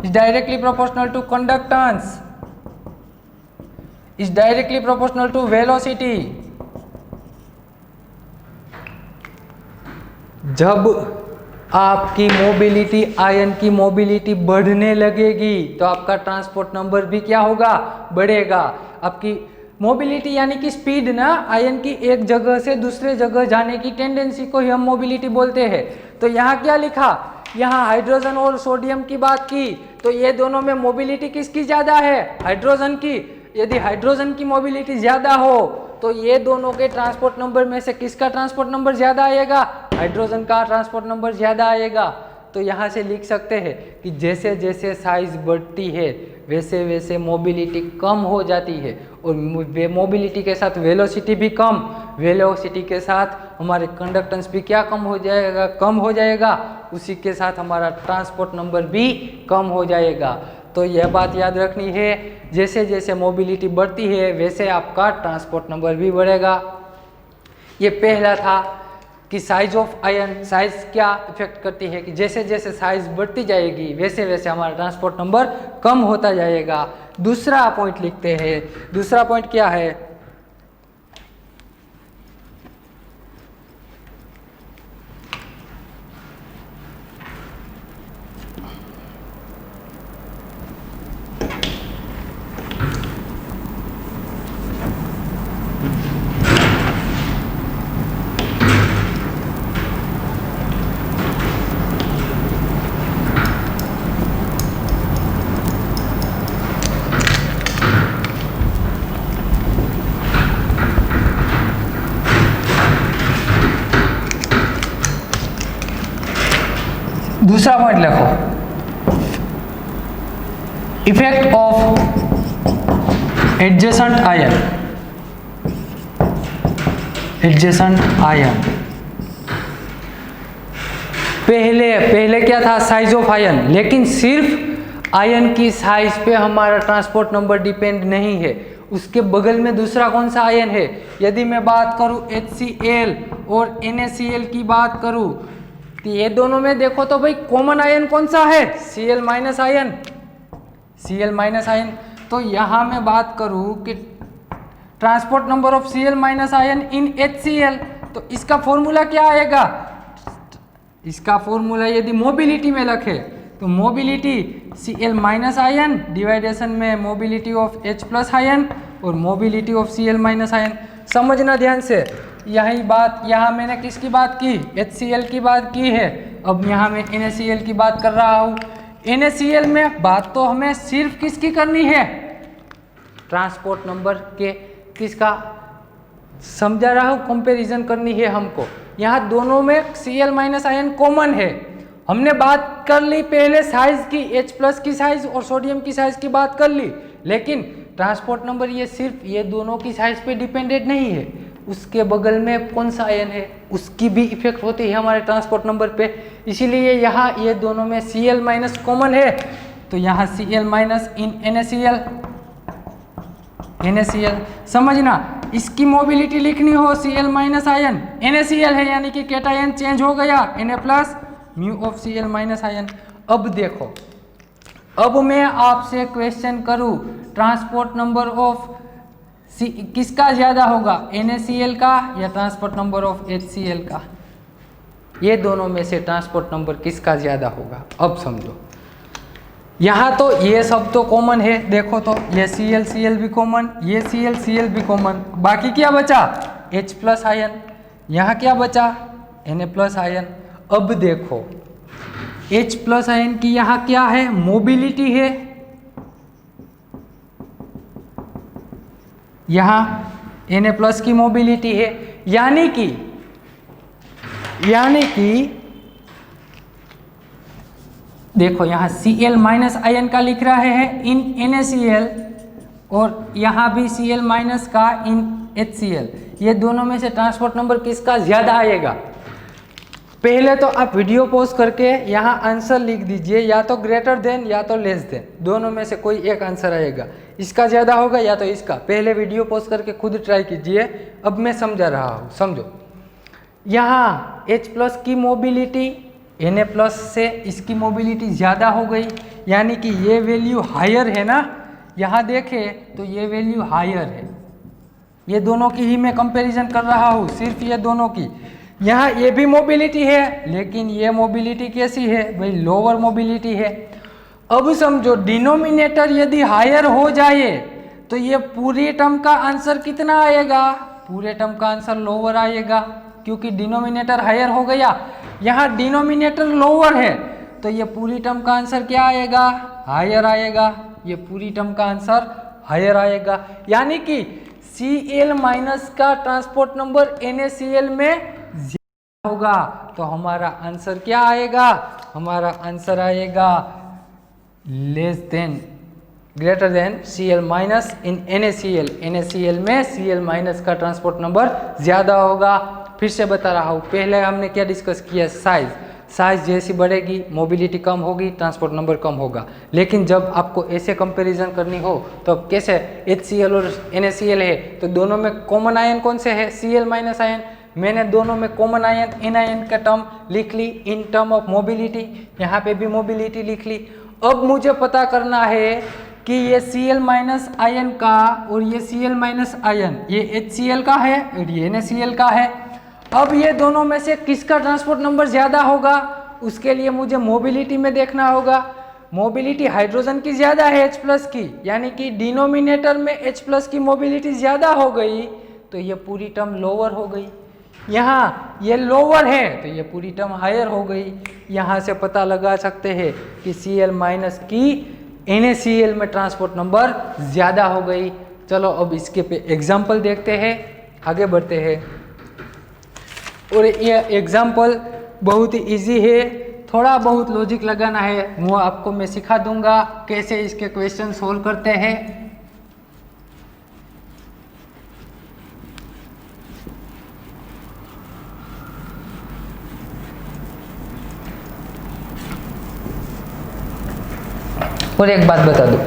is directly proportional to conductance, is directly proportional to velocity. जब आपकी मोबिलिटी, आयन की मोबिलिटी बढ़ने लगेगी तो आपका ट्रांसपोर्ट नंबर भी क्या होगा, बढ़ेगा। आपकी मोबिलिटी यानी कि स्पीड ना, आयन की एक जगह से दूसरे जगह जाने की टेंडेंसी को ही हम मोबिलिटी बोलते हैं। तो यहाँ क्या लिखा, यहाँ हाइड्रोजन और सोडियम की बात की तो ये दोनों में मोबिलिटी किसकी ज़्यादा है, हाइड्रोजन की। यदि हाइड्रोजन की मोबिलिटी ज़्यादा हो तो ये दोनों के ट्रांसपोर्ट नंबर में से किसका ट्रांसपोर्ट नंबर ज़्यादा आएगा, हाइड्रोजन का ट्रांसपोर्ट नंबर ज़्यादा आएगा। तो यहाँ से लिख सकते हैं कि जैसे जैसे साइज बढ़ती है वैसे वैसे मोबिलिटी कम हो जाती है, और मोबिलिटी के साथ वेलोसिटी भी कम, वेलोसिटी के साथ हमारे कंडक्टेंस भी क्या कम हो जाएगा, उसी के साथ हमारा ट्रांसपोर्ट नंबर भी कम हो जाएगा। तो यह बात याद रखनी है, जैसे जैसे मोबिलिटी बढ़ती है वैसे आपका ट्रांसपोर्ट नंबर भी बढ़ेगा। ये पहला था कि साइज ऑफ आयन, साइज क्या इफेक्ट करती है कि जैसे जैसे साइज बढ़ती जाएगी वैसे वैसे हमारा ट्रांसपोर्ट नंबर कम होता जाएगा। दूसरा पॉइंट लिखते हैं, दूसरा पॉइंट क्या है, दूसरा पॉइंट लिखो, effect of adjacent ion, adjacent ion. पहले क्या था, साइज ऑफ आयन, लेकिन सिर्फ आयन की साइज पे हमारा ट्रांसपोर्ट नंबर डिपेंड नहीं है, उसके बगल में दूसरा कौन सा आयन है। यदि मैं बात करूं HCl और NaCl की बात करूं तो ये दोनों में देखो तो भाई कॉमन आयन कौन सा है, Cl minus ion, Cl minus ion. तो यहाँ मैं बात करूँ कि transport number of Cl minus ion in HCl, तो इसका फॉर्मूला क्या आएगा, इसका फॉर्मूला यदि मोबिलिटी में रखे तो mobility Cl minus ion division में mobility of H plus ion और mobility of Cl minus ion. समझना ध्यान से, यही बात यहाँ मैंने किसकी बात की, HCl की बात की है, अब यहाँ मैं NaCl की बात कर रहा हूँ। NaCl में बात तो हमें सिर्फ किसकी करनी है, ट्रांसपोर्ट नंबर के, किसका समझा रहा हूँ, कंपैरिजन करनी है हमको। यहाँ दोनों में Cl माइनस आयन कॉमन है, हमने बात कर ली पहले साइज की, H प्लस की साइज और सोडियम की साइज की बात कर ली, लेकिन ट्रांसपोर्ट नंबर ये सिर्फ ये दोनों की साइज पे डिपेंडेंट नहीं है, उसके बगल में कौन सा आयन है उसकी भी इफेक्ट होती है हमारे ट्रांसपोर्ट नंबर पे। इसीलिए यहाँ ये दोनों में Cl माइनस कॉमन है, तो यहाँ Cl माइनस इन NaCl, NaCl समझना, इसकी मोबिलिटी लिखनी हो Cl माइनस आयन, NaCl है यानी कि कैटायन चेंज हो गया, Na plus mu of Cl minus ion. अब देखो, अब मैं आपसे क्वेश्चन करूँ ट्रांसपोर्ट नंबर ऑफ किसका ज़्यादा होगा, NaCl का या ट्रांसपोर्ट नंबर ऑफ HCl का, ये दोनों में से ट्रांसपोर्ट नंबर किसका ज़्यादा होगा। अब समझो, यहाँ तो ये सब तो कॉमन है, देखो तो ये Cl भी कॉमन, ये Cl भी कॉमन, बाकी क्या बचा, H प्लस आयन, यहाँ क्या बचा, Na प्लस आयन। अब देखो H प्लस आयन की यहाँ क्या है, मोबिलिटी है, यहाँ Na+ की मोबिलिटी है, यानी कि देखो यहाँ Cl- आयन का लिख रहे हैं इन NaCl, और यहाँ भी Cl- का इन HCl। ये दोनों में से ट्रांसपोर्ट नंबर किसका ज़्यादा आएगा? पहले तो आप वीडियो पॉज करके यहाँ आंसर लिख दीजिए, या तो ग्रेटर देन या तो लेस देन, दोनों में से कोई एक आंसर आएगा। इसका ज़्यादा होगा या तो इसका। पहले वीडियो पॉज करके खुद ट्राई कीजिए, अब मैं समझा रहा हूँ, समझो। यहाँ H+ की मोबिलिटी Na+ से इसकी मोबिलिटी ज़्यादा हो गई, यानी कि ये वैल्यू हायर है ना। यहाँ देखें तो ये वैल्यू हायर है। ये दोनों की ही मैं कंपैरिजन कर रहा हूँ, सिर्फ ये दोनों की। यहाँ ये भी मोबिलिटी है, लेकिन ये मोबिलिटी कैसी है भाई? लोअर मोबिलिटी है। अब समझो डिनोमिनेटर यदि हायर हो जाए तो ये पूरी टर्म का आंसर कितना आएगा? पूरे टर्म का आंसर लोअर आएगा, क्योंकि डिनोमिनेटर हायर हो गया। यहाँ डिनोमिनेटर लोअर है तो ये पूरी टर्म का आंसर क्या आएगा? हायर आएगा। ये पूरी टर्म का आंसर हायर आएगा, यानी कि Cl- का ट्रांसपोर्ट नंबर NaCl में ज्यादा होगा। तो हमारा आंसर क्या आएगा? हमारा आंसर आएगा ग्रेटर देन Cl- इन NaCl। NaCl में Cl- का ट्रांसपोर्ट नंबर ज़्यादा होगा। फिर से बता रहा हूँ, पहले हमने क्या डिस्कस किया? साइज जैसी बढ़ेगी मोबिलिटी कम होगी, ट्रांसपोर्ट नंबर कम होगा। लेकिन जब आपको ऐसे कंपैरिजन करनी हो तो अब कैसे? HCl और NaCl है तो दोनों में कॉमन आयन कौन से है? Cl- ion. मैंने दोनों में कॉमन आयन anion का टर्म लिख ली इन टर्म ऑफ मोबिलिटी, यहाँ पे भी मोबिलिटी लिख ली। अब मुझे पता करना है कि ये Cl- आयन का और ये Cl- आयन, ये HCl का है और ये NaCl का है। अब ये दोनों में से किसका ट्रांसपोर्ट नंबर ज़्यादा होगा? उसके लिए मुझे मोबिलिटी में देखना होगा। मोबिलिटी हाइड्रोजन की ज़्यादा है H+ की, यानी कि डिनोमिनेटर में H+ की मोबिलिटी ज़्यादा हो गई तो ये पूरी टर्म लोअर हो गई। यहाँ ये लोअर है तो ये पूरी टर्म हायर हो गई। यहाँ से पता लगा सकते हैं कि Cl- की NaCl में ट्रांसपोर्ट नंबर ज़्यादा हो गई। चलो अब इसके पे एग्जाम्पल देखते हैं, आगे बढ़ते हैं। और ये एग्जाम्पल बहुत ही ईजी है, थोड़ा बहुत लॉजिक लगाना है, वो आपको मैं सिखा दूंगा कैसे इसके क्वेश्चन सोल्व करते हैं। और एक बात बता दो,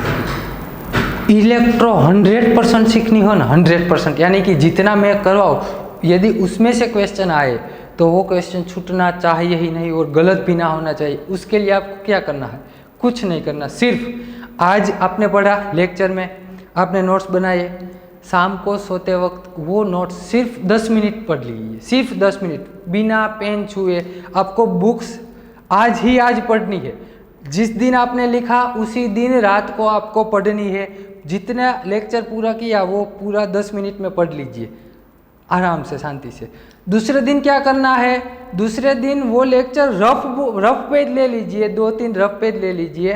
इलेक्ट्रो 100% सीखनी हो ना, 100%, यानी कि जितना मैं करवाऊँ, यदि उसमें से क्वेश्चन आए तो वो क्वेश्चन छूटना चाहिए ही नहीं और गलत भी ना होना चाहिए। उसके लिए आपको क्या करना है? कुछ नहीं करना, सिर्फ आज आपने पढ़ा लेक्चर में, आपने नोट्स बनाए, शाम को सोते वक्त वो नोट्स सिर्फ 10 मिनट पढ़ लीजिए, सिर्फ 10 मिनट, बिना पेन छुए। आपको बुक्स आज पढ़नी है। जिस दिन आपने लिखा उसी दिन रात को आपको पढ़नी है। जितना लेक्चर पूरा किया वो पूरा 10 मिनट में पढ़ लीजिए आराम से, शांति से। दूसरे दिन क्या करना है? दूसरे दिन वो लेक्चर रफ पेज ले लीजिए, 2-3 रफ पेज ले लीजिए,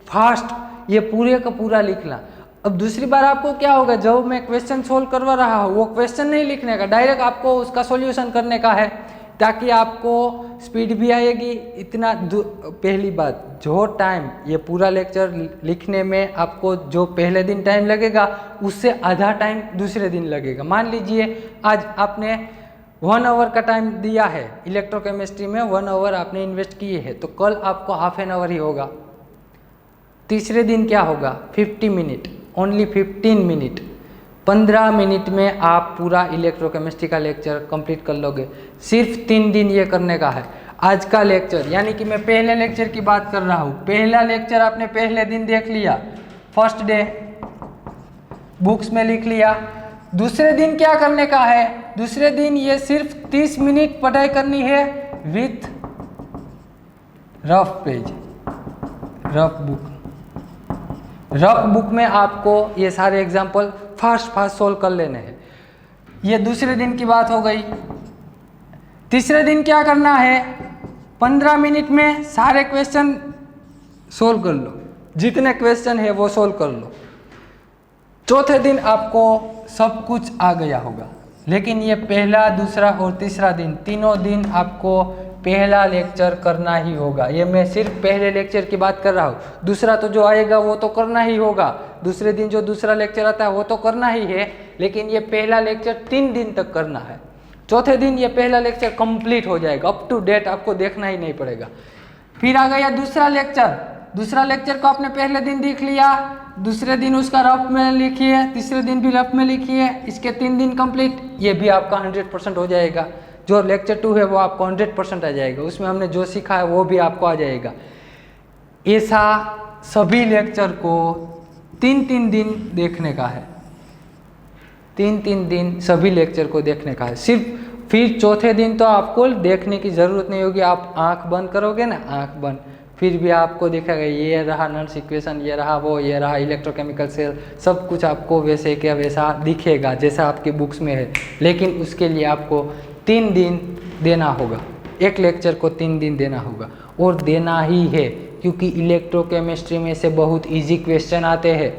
फास्ट ये पूरे का पूरा लिखना। अब दूसरी बार आपको क्या होगा, जब मैं क्वेश्चन सोल्व करवा रहा हूँ वो क्वेश्चन नहीं लिखने का, डायरेक्ट आपको उसका सॉल्यूशन करने का है, ताकि आपको स्पीड भी आएगी। इतना पहली बात, जो टाइम ये पूरा लेक्चर लिखने में आपको जो पहले दिन टाइम लगेगा उससे आधा टाइम दूसरे दिन लगेगा। मान लीजिए आज आपने 1 आवर का टाइम दिया है, इलेक्ट्रोकेमिस्ट्री में 1 आवर आपने इन्वेस्ट किए हैं, तो कल आपको हाफ एन आवर ही होगा। तीसरे दिन क्या होगा? 50 मिनट, ओनली 15 मिनट, 15 मिनट में आप पूरा इलेक्ट्रोकेमिस्ट्री का लेक्चर कंप्लीट कर लोगे। सिर्फ 3 दिन ये करने का है। आज का लेक्चर, यानी कि मैं पहले लेक्चर की बात कर रहा हूँ, पहला लेक्चर आपने पहले दिन देख लिया, फर्स्ट डे बुक्स में लिख लिया। दूसरे दिन क्या करने का है? दूसरे दिन ये सिर्फ 30 मिनट पढ़ाई करनी है with rough page, rough book में आपको ये सारे एग्जाम्पल फास्ट सोल्व कर लेने हैं। ये दूसरे दिन की बात हो गई। तीसरे दिन क्या करना है? 15 मिनट में सारे क्वेश्चन सोल्व कर लो, जितने क्वेश्चन है वो सोल्व कर लो। चौथे दिन आपको सब कुछ आ गया होगा, लेकिन ये पहला, दूसरा और तीसरा दिन, तीनों दिन आपको पहला लेक्चर करना ही होगा। ये मैं सिर्फ पहले लेक्चर की बात कर रहा हूँ, दूसरा तो जो आएगा वो तो करना ही होगा। दूसरे दिन जो दूसरा लेक्चर आता है वो तो करना ही है, लेकिन ये पहला लेक्चर 3 दिन तक करना है। चौथे दिन ये पहला लेक्चर कंप्लीट हो जाएगा, अप टू डेट आपको देखना ही नहीं पड़ेगा। फिर आ गया दूसरा लेक्चर। दूसरा लेक्चर को आपने पहले दिन देख लिया, दूसरे दिन उसका रफ में लिखिए, तीसरे दिन भी रफ में लिखिए, इसके 3 दिन कंप्लीट, ये भी आपका 100% हो जाएगा। जो लेक्चर 2 है वो आपको 100% आ जाएगा, उसमें हमने जो सीखा है वो भी आपको आ जाएगा। ऐसा सभी लेक्चर को 3-3 दिन देखने का है, 3-3 दिन सभी लेक्चर को देखने का है सिर्फ। फिर चौथे दिन तो आपको देखने की ज़रूरत नहीं होगी, आप आंख बंद करोगे ना, आंख बंद, फिर भी आपको दिखेगा ये रहा नल्स इक्वेशन, ये रहा वो, ये रहा इलेक्ट्रोकेमिकल सेल, सब कुछ आपको वैसे क्या वैसा दिखेगा जैसा आपकी बुक्स में है। लेकिन उसके लिए आपको 3 दिन देना होगा, एक लेक्चर को 3 दिन देना होगा, और देना ही है, क्योंकि इलेक्ट्रोकेमिस्ट्री में से बहुत ईजी क्वेश्चन आते हैं।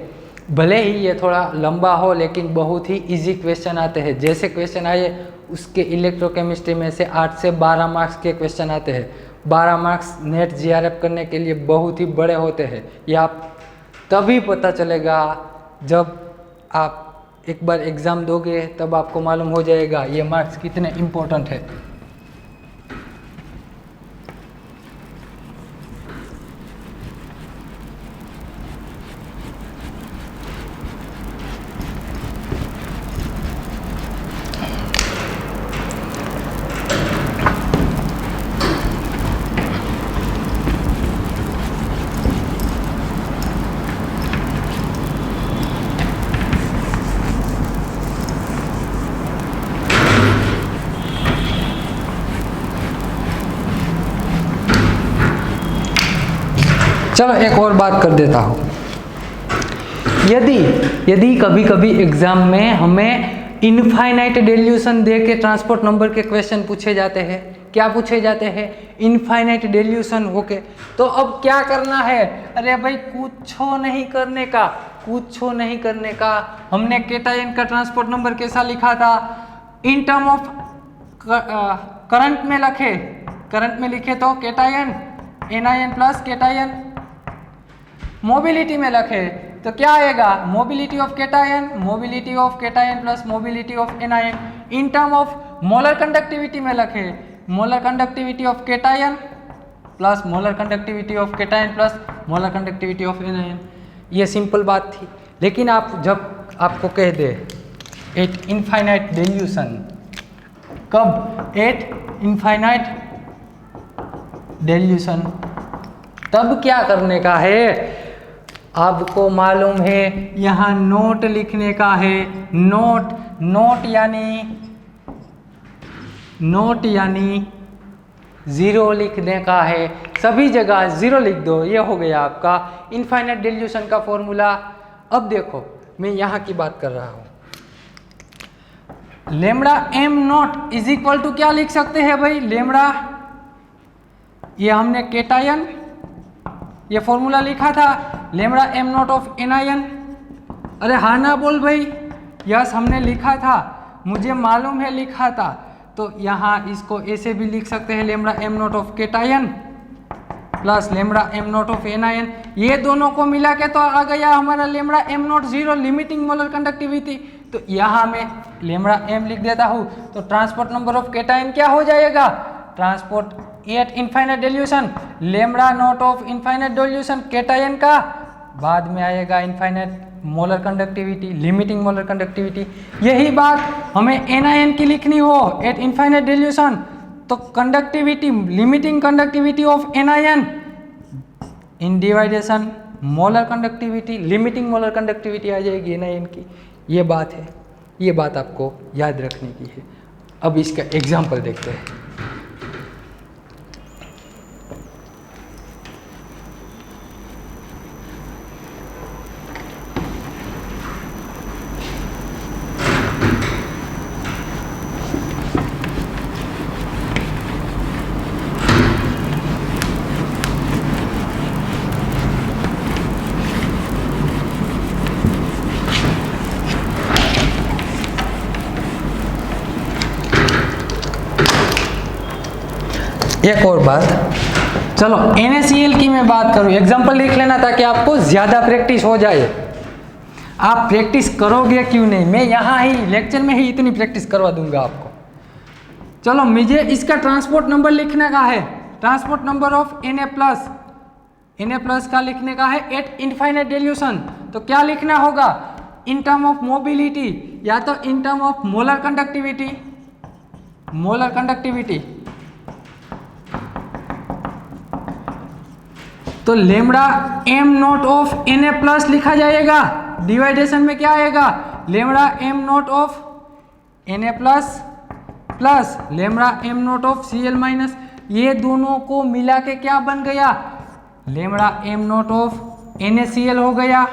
भले ही ये थोड़ा लंबा हो, लेकिन बहुत ही ईजी क्वेश्चन आते हैं। जैसे क्वेश्चन आए उसके इलेक्ट्रोकेमिस्ट्री में से 8 से 12 मार्क्स के क्वेश्चन आते हैं। 12 मार्क्स नेट जीआरएफ करने के लिए बहुत ही बड़े होते हैं। ये आप तभी पता चलेगा जब आप एक बार एग्ज़ाम दोगे, तब आपको मालूम हो जाएगा ये मार्क्स कितने इम्पोर्टेंट है। चलो एक और बात कर देता हूँ। यदि कभी कभी एग्जाम में हमें इनफाइनाइट डिल्यूशन दे के ट्रांसपोर्ट नंबर के क्वेश्चन पूछे जाते हैं, क्या पूछे जाते हैं, इनफाइनाइट डिल्यूशन होके, तो अब क्या करना है? अरे भाई कुछ नहीं करने का, कुछ नहीं करने का। हमने केटायन का ट्रांसपोर्ट नंबर कैसा लिखा था? इन टर्म ऑफ करंट में लिखे, करंट में लिखे तो cation anion plus cation, mobility में लिखे तो क्या आएगा? Mobility of cation plus mobility of anion. In term of molar conductivity में लिखे, molar conductivity of cation plus molar conductivity of cation plus molar conductivity of anion. ये सिंपल बात थी। लेकिन आप जब आपको कह दे एट इनफाइनाइट डिल्यूशन, कब? एट इनफाइनाइट डिल्यूशन, तब क्या करने का है? आपको मालूम है यहाँ नोट लिखने का है। नोट यानी 0 लिखने का है, सभी जगह 0 लिख दो। ये हो गया आपका इनफाइनाइट डिल्यूशन का फॉर्मूला। अब देखो मैं यहाँ की बात कर रहा हूँ, lambda m nought is equal to क्या लिख सकते हैं भाई? लेमड़ा, ये हमने केटायन ये फॉर्मूला लिखा था, lambda m not of anion. अरे हाँ ना बोल भाई, यस हमने लिखा था, मुझे मालूम है लिखा था। तो यहाँ इसको ऐसे भी लिख सकते हैं, lambda m not of cation plus lambda m not of anion. ये दोनों को मिला के तो आ गया हमारा lambda m not 0 limiting molar conductivity. तो यहाँ मैं लेमड़ा एम लिख देता हूँ, तो ट्रांसपोर्ट नंबर ऑफ केटायन क्या हो जाएगा? Transport at infinite dilution, lambda naught of infinite dilution cation का, बाद में आएगा infinite molar conductivity, limiting molar conductivity. यही बात हमें एनायन की लिखनी हो एट इनफाइनाइट डिल्यूशन, तो conductivity, limiting conductivity of anion in division molar conductivity, limiting molar conductivity आ जाएगी एनायन की। ये बात है, ये बात आपको याद रखने की है। अब इसका एग्जाम्पल देखते हैं। एक और बात, चलो NaCl की मैं बात करूं, एग्जांपल लिख लेना ताकि आपको ज़्यादा प्रैक्टिस हो जाए। आप प्रैक्टिस करोगे क्यों नहीं, मैं यहाँ ही लेक्चर में ही इतनी प्रैक्टिस करवा दूंगा आपको। चलो मुझे इसका ट्रांसपोर्ट नंबर लिखने का है, ट्रांसपोर्ट नंबर ऑफ Na+ का लिखने का है एट इनफाइनाइट डिल्यूशन। तो क्या लिखना होगा, इन टर्म ऑफ मोबिलिटी या तो in term of molar conductivity. तो लेमड़ा m0 ऑफ Na+ लिखा जाएगा, डिवाइडेशन में क्या आएगा, lambda m0 of Na+ plus lambda m0 of Cl-। ये दोनों को मिला के क्या बन गया, लेमड़ा m0 ऑफ NaCl हो गया।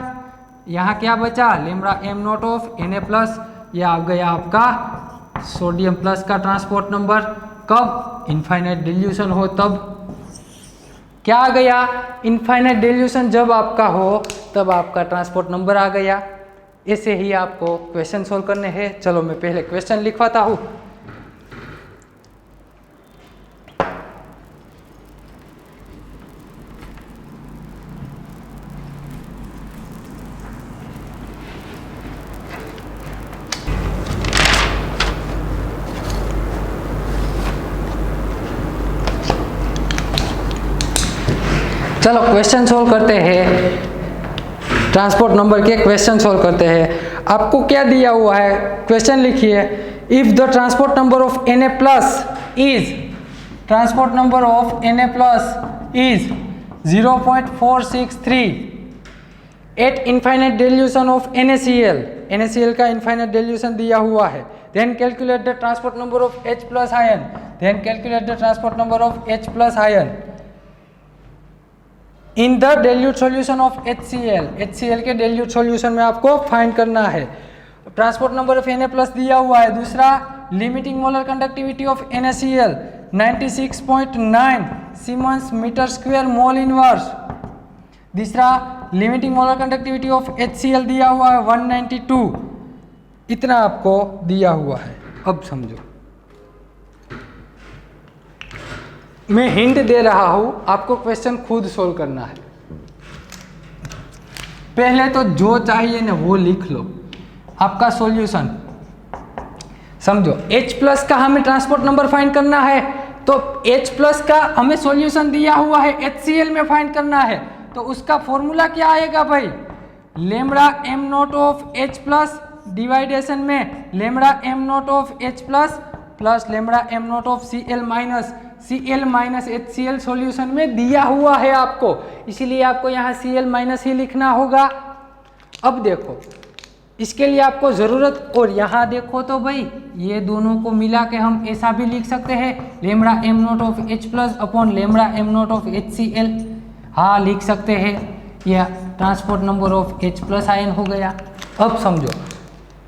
यहाँ क्या बचा, लेमड़ा m0 ऑफ Na+। यह आ गया आपका सोडियम प्लस का ट्रांसपोर्ट नंबर। कब, इनफाइनाइट डिल्यूशन हो तब। क्या आ गया, इनफाइनाइट डिल्यूशन जब आपका हो तब आपका ट्रांसपोर्ट नंबर आ गया। ऐसे ही आपको क्वेश्चन सोल्व करने हैं। चलो मैं पहले क्वेश्चन लिखवाता हूँ। चलो क्वेश्चन सोल्व करते हैं, ट्रांसपोर्ट नंबर के क्वेश्चन सोल्व करते हैं। आपको क्या दिया हुआ है, क्वेश्चन लिखिए। If the transport number of Na+ is 0.463 at infinite dilution of NaCl का इनफाइनाइट डिल्यूशन दिया हुआ है। Then calculate the transport number of H+ ion in the dilute solution of HCl के डेल्यूट सॉल्यूशन में आपको फाइंड करना है। ट्रांसपोर्ट नंबर ऑफ Na+ दिया हुआ है। दूसरा, limiting molar conductivity of NaCl 96.9 siemens metre square mole inverse. तीसरा, limiting molar conductivity of HCl दिया हुआ है 192। इतना आपको दिया हुआ है। अब समझो, मैं हिंट दे रहा हूं, आपको क्वेश्चन खुद सोल्व करना है। पहले तो जो चाहिए ना वो लिख लो, आपका सॉल्यूशन समझो। H+ का हमें ट्रांसपोर्ट नंबर फाइंड करना है, तो H+ का हमें सॉल्यूशन दिया हुआ है, HCl में फाइंड करना है। तो उसका फॉर्मूला क्या आएगा भाई, लेमड़ा m0 ऑफ H+ डिवाइडेशन में lambda m0 of H+ plus lambda m0 of Cl- HCl solution में दिया हुआ है आपको, इसीलिए आपको यहाँ Cl- ही लिखना होगा। अब देखो, इसके लिए आपको ज़रूरत, और यहाँ देखो तो भाई ये दोनों को मिला के हम ऐसा भी लिख सकते हैं, lambda m0 of H+ upon lambda m0 of HCl। हाँ लिख सकते हैं, यह transport number of H+ ion हो गया। अब समझो,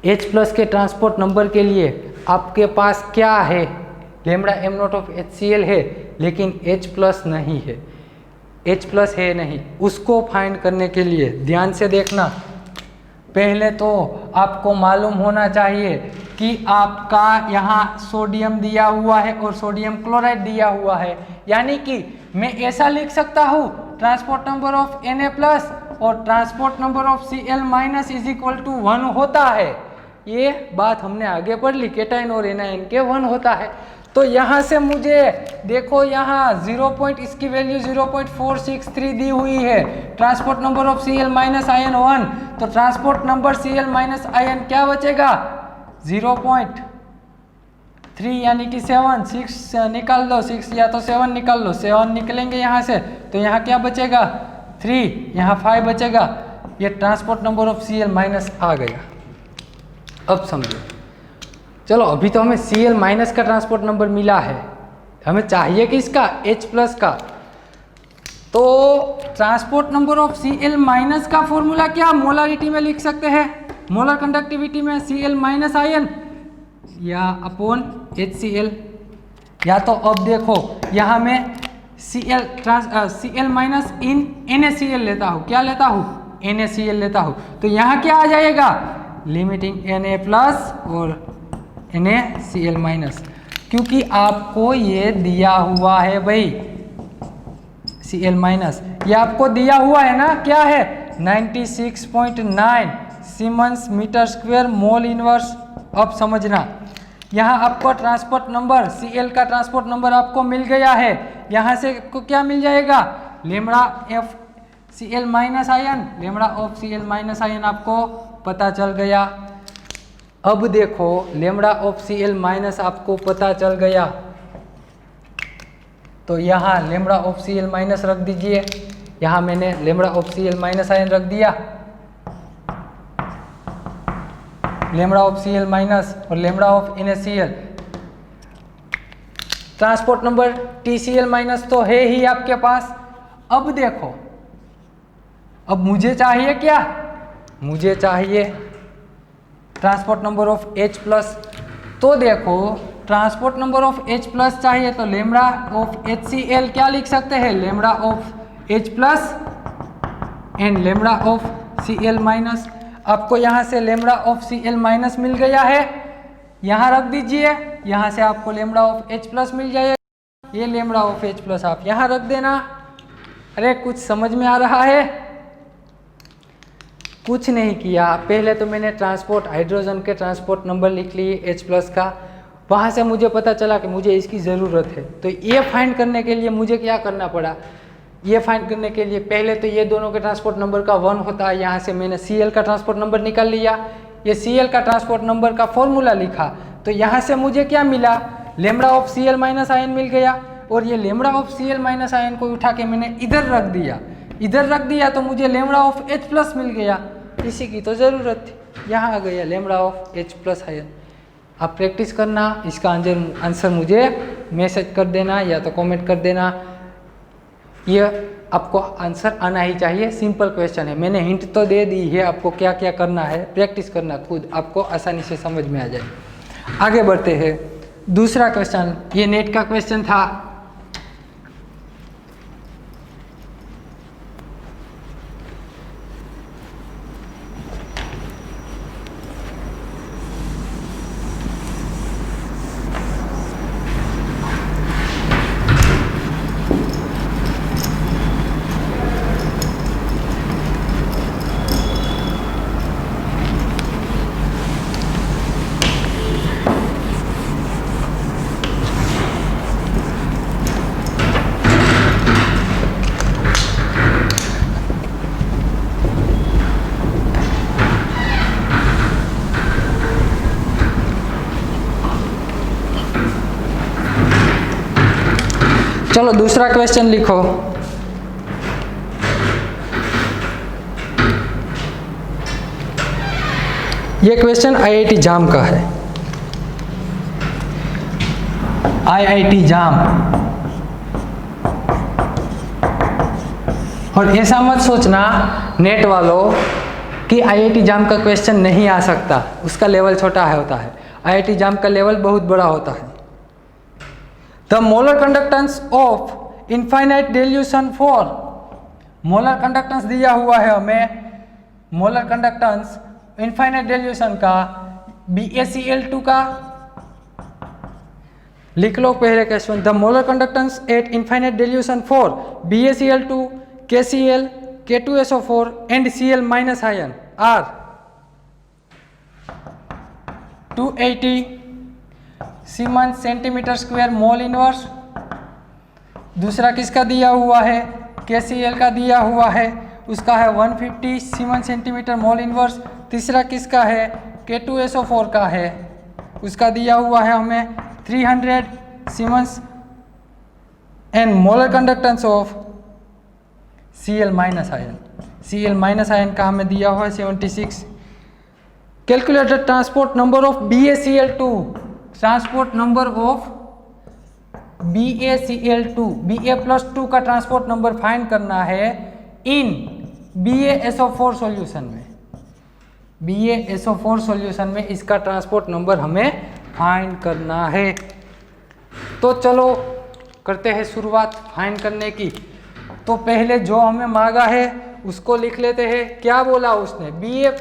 H+ के ट्रांसपोर्ट नंबर के लिए आपके पास क्या है, लेमड़ा m0 ऑफ HCl है, लेकिन H+ नहीं है, H+ है नहीं। उसको फाइंड करने के लिए ध्यान से देखना, पहले तो आपको मालूम होना चाहिए कि आपका यहाँ सोडियम दिया हुआ है और सोडियम क्लोराइड दिया हुआ है। यानी कि मैं ऐसा लिख सकता हूँ, ट्रांसपोर्ट नंबर ऑफ Na+ और transport number of Cl- is equal to 1 होता है। ये बात हमने आगे पढ़ ली, केटाइन और एनायन के 1 होता है। तो यहाँ से मुझे देखो, यहाँ इसकी वैल्यू 0.463 दी हुई है। Transport number of Cl- ion 1, तो ट्रांसपोर्ट नंबर Cl- आयन क्या बचेगा, 0.3 यानी कि 7, 6 निकाल दो, 6 या तो 7 निकाल लो, 7 निकलेंगे यहाँ से, तो यहाँ क्या बचेगा 3, यहाँ 5 बचेगा। ये ट्रांसपोर्ट नंबर ऑफ Cl- आ गया। अब समझो, चलो अभी तो हमें Cl- का ट्रांसपोर्ट नंबर मिला है, हमें चाहिए कि इसका H+ का। तो ट्रांसपोर्ट नंबर ऑफ Cl- का फॉर्मूला क्या, मोलारिटी में लिख सकते हैं, मोलर कंडक्टिविटी में Cl- आयन या अपॉन HCl। या तो अब देखो, यहाँ मैं Cl- इन NaCl लेता हूँ, क्या लेता हूँ, NaCl लेता हूँ। तो यहाँ क्या आ जाएगा, लिमिटिंग Na+ और NaCl-। क्योंकि आपको ये दिया हुआ है भाई Cl माइनस, ये आपको दिया हुआ है ना, क्या है 96.9 siemens metre square mole inverse. अब समझना, यहाँ आपको ट्रांसपोर्ट नंबर Cl का ट्रांसपोर्ट नंबर आपको मिल गया है, यहाँ से को क्या मिल जाएगा lambda F Cl minus ion, lambda of Cl minus ion आपको पता चल गया। अब देखो लेमड़ा ऑफ Cl माइनस आपको पता चल गया, तो यहाँ लेमड़ा ऑफ Cl माइनस रख दीजिए, यहाँ मैंने lambda of Cl minus ion रख दिया, लेमड़ा ऑफ Cl माइनस और lambda of NaCl। Transport number TCl minus तो है ही आपके पास। अब देखो, अब मुझे चाहिए क्या, मुझे चाहिए transport number of H plus. तो देखो transport number of H plus चाहिए तो लेमड़ा ऑफ HCl क्या लिख सकते हैं, lambda of H plus and lambda of Cl minus. आपको यहाँ से लेमड़ा ऑफ Cl माइनस मिल गया है, यहाँ रख दीजिए, यहाँ से आपको लेमड़ा ऑफ H प्लस मिल जाएगा, ये लेमड़ा ऑफ H प्लस आप यहाँ रख देना। अरे कुछ समझ में आ रहा है? कुछ नहीं किया, पहले तो मैंने ट्रांसपोर्ट हाइड्रोजन के ट्रांसपोर्ट नंबर लिख लिए H प्लस का, वहाँ से मुझे पता चला कि मुझे इसकी ज़रूरत है। तो ये फाइंड करने के लिए मुझे क्या करना पड़ा, ये फाइंड करने के लिए पहले तो ये दोनों के ट्रांसपोर्ट नंबर का 1 होता है, यहाँ से मैंने Cl का ट्रांसपोर्ट नंबर निकाल लिया, ये Cl का ट्रांसपोर्ट नंबर का फॉर्मूला लिखा, तो यहाँ से मुझे क्या मिला, lambda of Cl minus ion मिल गया, और ये lambda of Cl minus ion को उठा के मैंने इधर रख दिया, इधर रख दिया तो मुझे लेमड़ा ऑफ H प्लस मिल गया, इसी की तो ज़रूरत थी, यहाँ आ गया lambda of H plus ion. आप प्रैक्टिस करना, इसका आंसर मुझे मैसेज कर देना या तो कमेंट कर देना, ये आपको आंसर आना ही चाहिए, सिंपल क्वेश्चन है, मैंने हिंट तो दे दी है आपको क्या क्या करना है, प्रैक्टिस करना खुद, आपको आसानी से समझ में आ जाए। आगे बढ़ते हैं, दूसरा क्वेश्चन, ये नेट का क्वेश्चन था। चलो दूसरा क्वेश्चन लिखो। ये क्वेश्चन IIT जाम का है, IIT जाम। और ऐसा मत सोचना नेट वालों कि IIT जाम का क्वेश्चन नहीं आ सकता, उसका लेवल छोटा है होता है, IIT जाम का लेवल बहुत बड़ा होता है। The molar conductance of infinite dilution for, molar conductance दिया हुआ है हमें, molar conductance infinite dilution का BaCl2 का लिख लो पहले question. The molar conductance at infinite dilution for BaCl2, KCl, K2SO4 and Cl minus ion are 280 siemens centimetre square mole inverse. दूसरा किसका दिया हुआ है, KCl का दिया हुआ है, उसका है 150 सीमेंस सेंटीमीटर मोल इनवर्स। तीसरा किसका है, K2SO4 का है, उसका दिया हुआ है हमें 300 siemens and molar conductance of Cl minus ion, Cl minus ion का हमें दिया हुआ है 76। Calculated transport number of BaCl2, transport number of BaCl2, Ba+2 का ट्रांसपोर्ट नंबर फाइंड करना है इन BaSO4 सॉल्यूशन में, BaSO4 सॉल्यूशन में इसका ट्रांसपोर्ट नंबर हमें फाइंड करना है। तो चलो करते हैं शुरुआत फाइंड करने की। तो पहले जो हमें मांगा है उसको लिख लेते हैं। क्या बोला उसने, Ba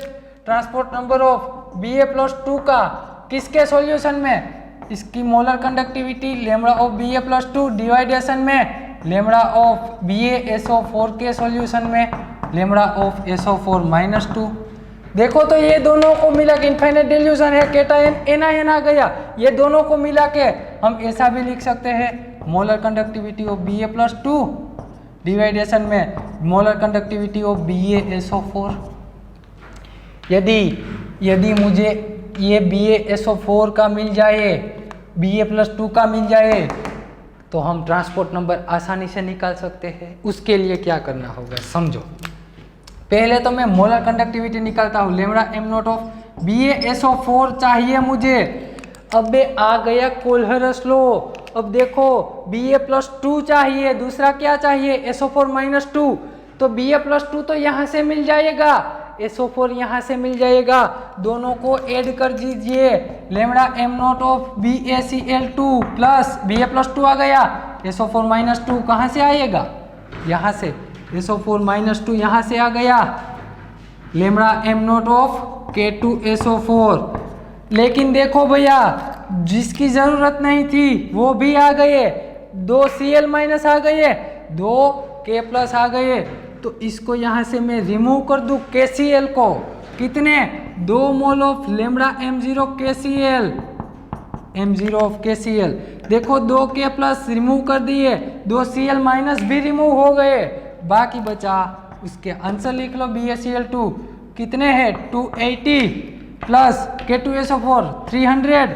transport number of Ba+2 का किसके सॉल्यूशन में, इसकी molar conductivity lambda of Ba+2 डिवाइडेशन में लेमड़ा ऑफ BaSO4 के सॉल्यूशन में लेमड़ा ऑफ SO4-2। देखो तो ये दोनों को मिला के इनफाइनाइट डिल्यूशन है, केटायन एनायन आ गया। ये दोनों को मिला के हम ऐसा भी लिख सकते हैं मोलर कंडक्टिविटी ऑफ Ba+2 डिवाइडेशन में मोलर कंडक्टिविटी ऑफ BaSO4। यदि मुझे ये BaSO4 का मिल जाए, Ba+2 का मिल जाए, तो हम ट्रांसपोर्ट नंबर आसानी से निकाल सकते हैं। उसके लिए क्या करना होगा समझो। पहले तो मैं मोलर कंडक्टिविटी निकालता हूँ, लेमड़ा m0 ऑफ BaSO4 चाहिए मुझे। अब आ गया कोल्हरस लॉ। अब देखो Ba+2 चाहिए, दूसरा क्या चाहिए SO4-2। तो Ba+2 तो यहाँ से मिल जाएगा, SO4 यहाँ से मिल जाएगा, दोनों को ऐड कर दीजिए। Lambda m0 of BaCl2 plus Ba+2 आ गया, SO4-2 कहाँ से आएगा, यहाँ से SO4-2 यहाँ से आ गया, लेमड़ा m0 ऑफ K2SO4। लेकिन देखो भैया जिसकी ज़रूरत नहीं थी वो भी आ गए, 2 Cl- आ गए, 2 K+ आ गए। तो इसको यहाँ से मैं रिमूव कर दूँ KCl को, कितने 2 mole of lambda m0 KCl, m0 of KCl। देखो 2 K+ रिमूव कर दिए, 2 Cl- भी रिमूव हो गए, बाकी बचा उसके आंसर लिख लो BaCl2 कितने हैं 280 प्लस K2SO4 300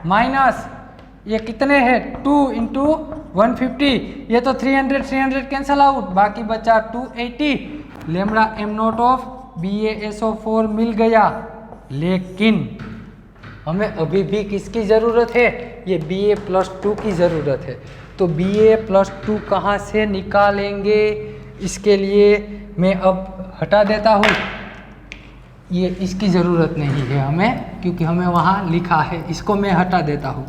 माइनस ये कितने हैं 2 × 150, ये तो 300 कैंसल आउट, बाकी बचा 280। लेमड़ा m0 ऑफ BaSO4 मिल गया। लेकिन हमें अभी भी किसकी ज़रूरत है, ये Ba+2 की ज़रूरत है। तो Ba+2 कहाँ से निकालेंगे, इसके लिए मैं अब हटा देता हूँ, ये इसकी ज़रूरत नहीं है हमें, क्योंकि हमें वहाँ लिखा है, इसको मैं हटा देता हूँ।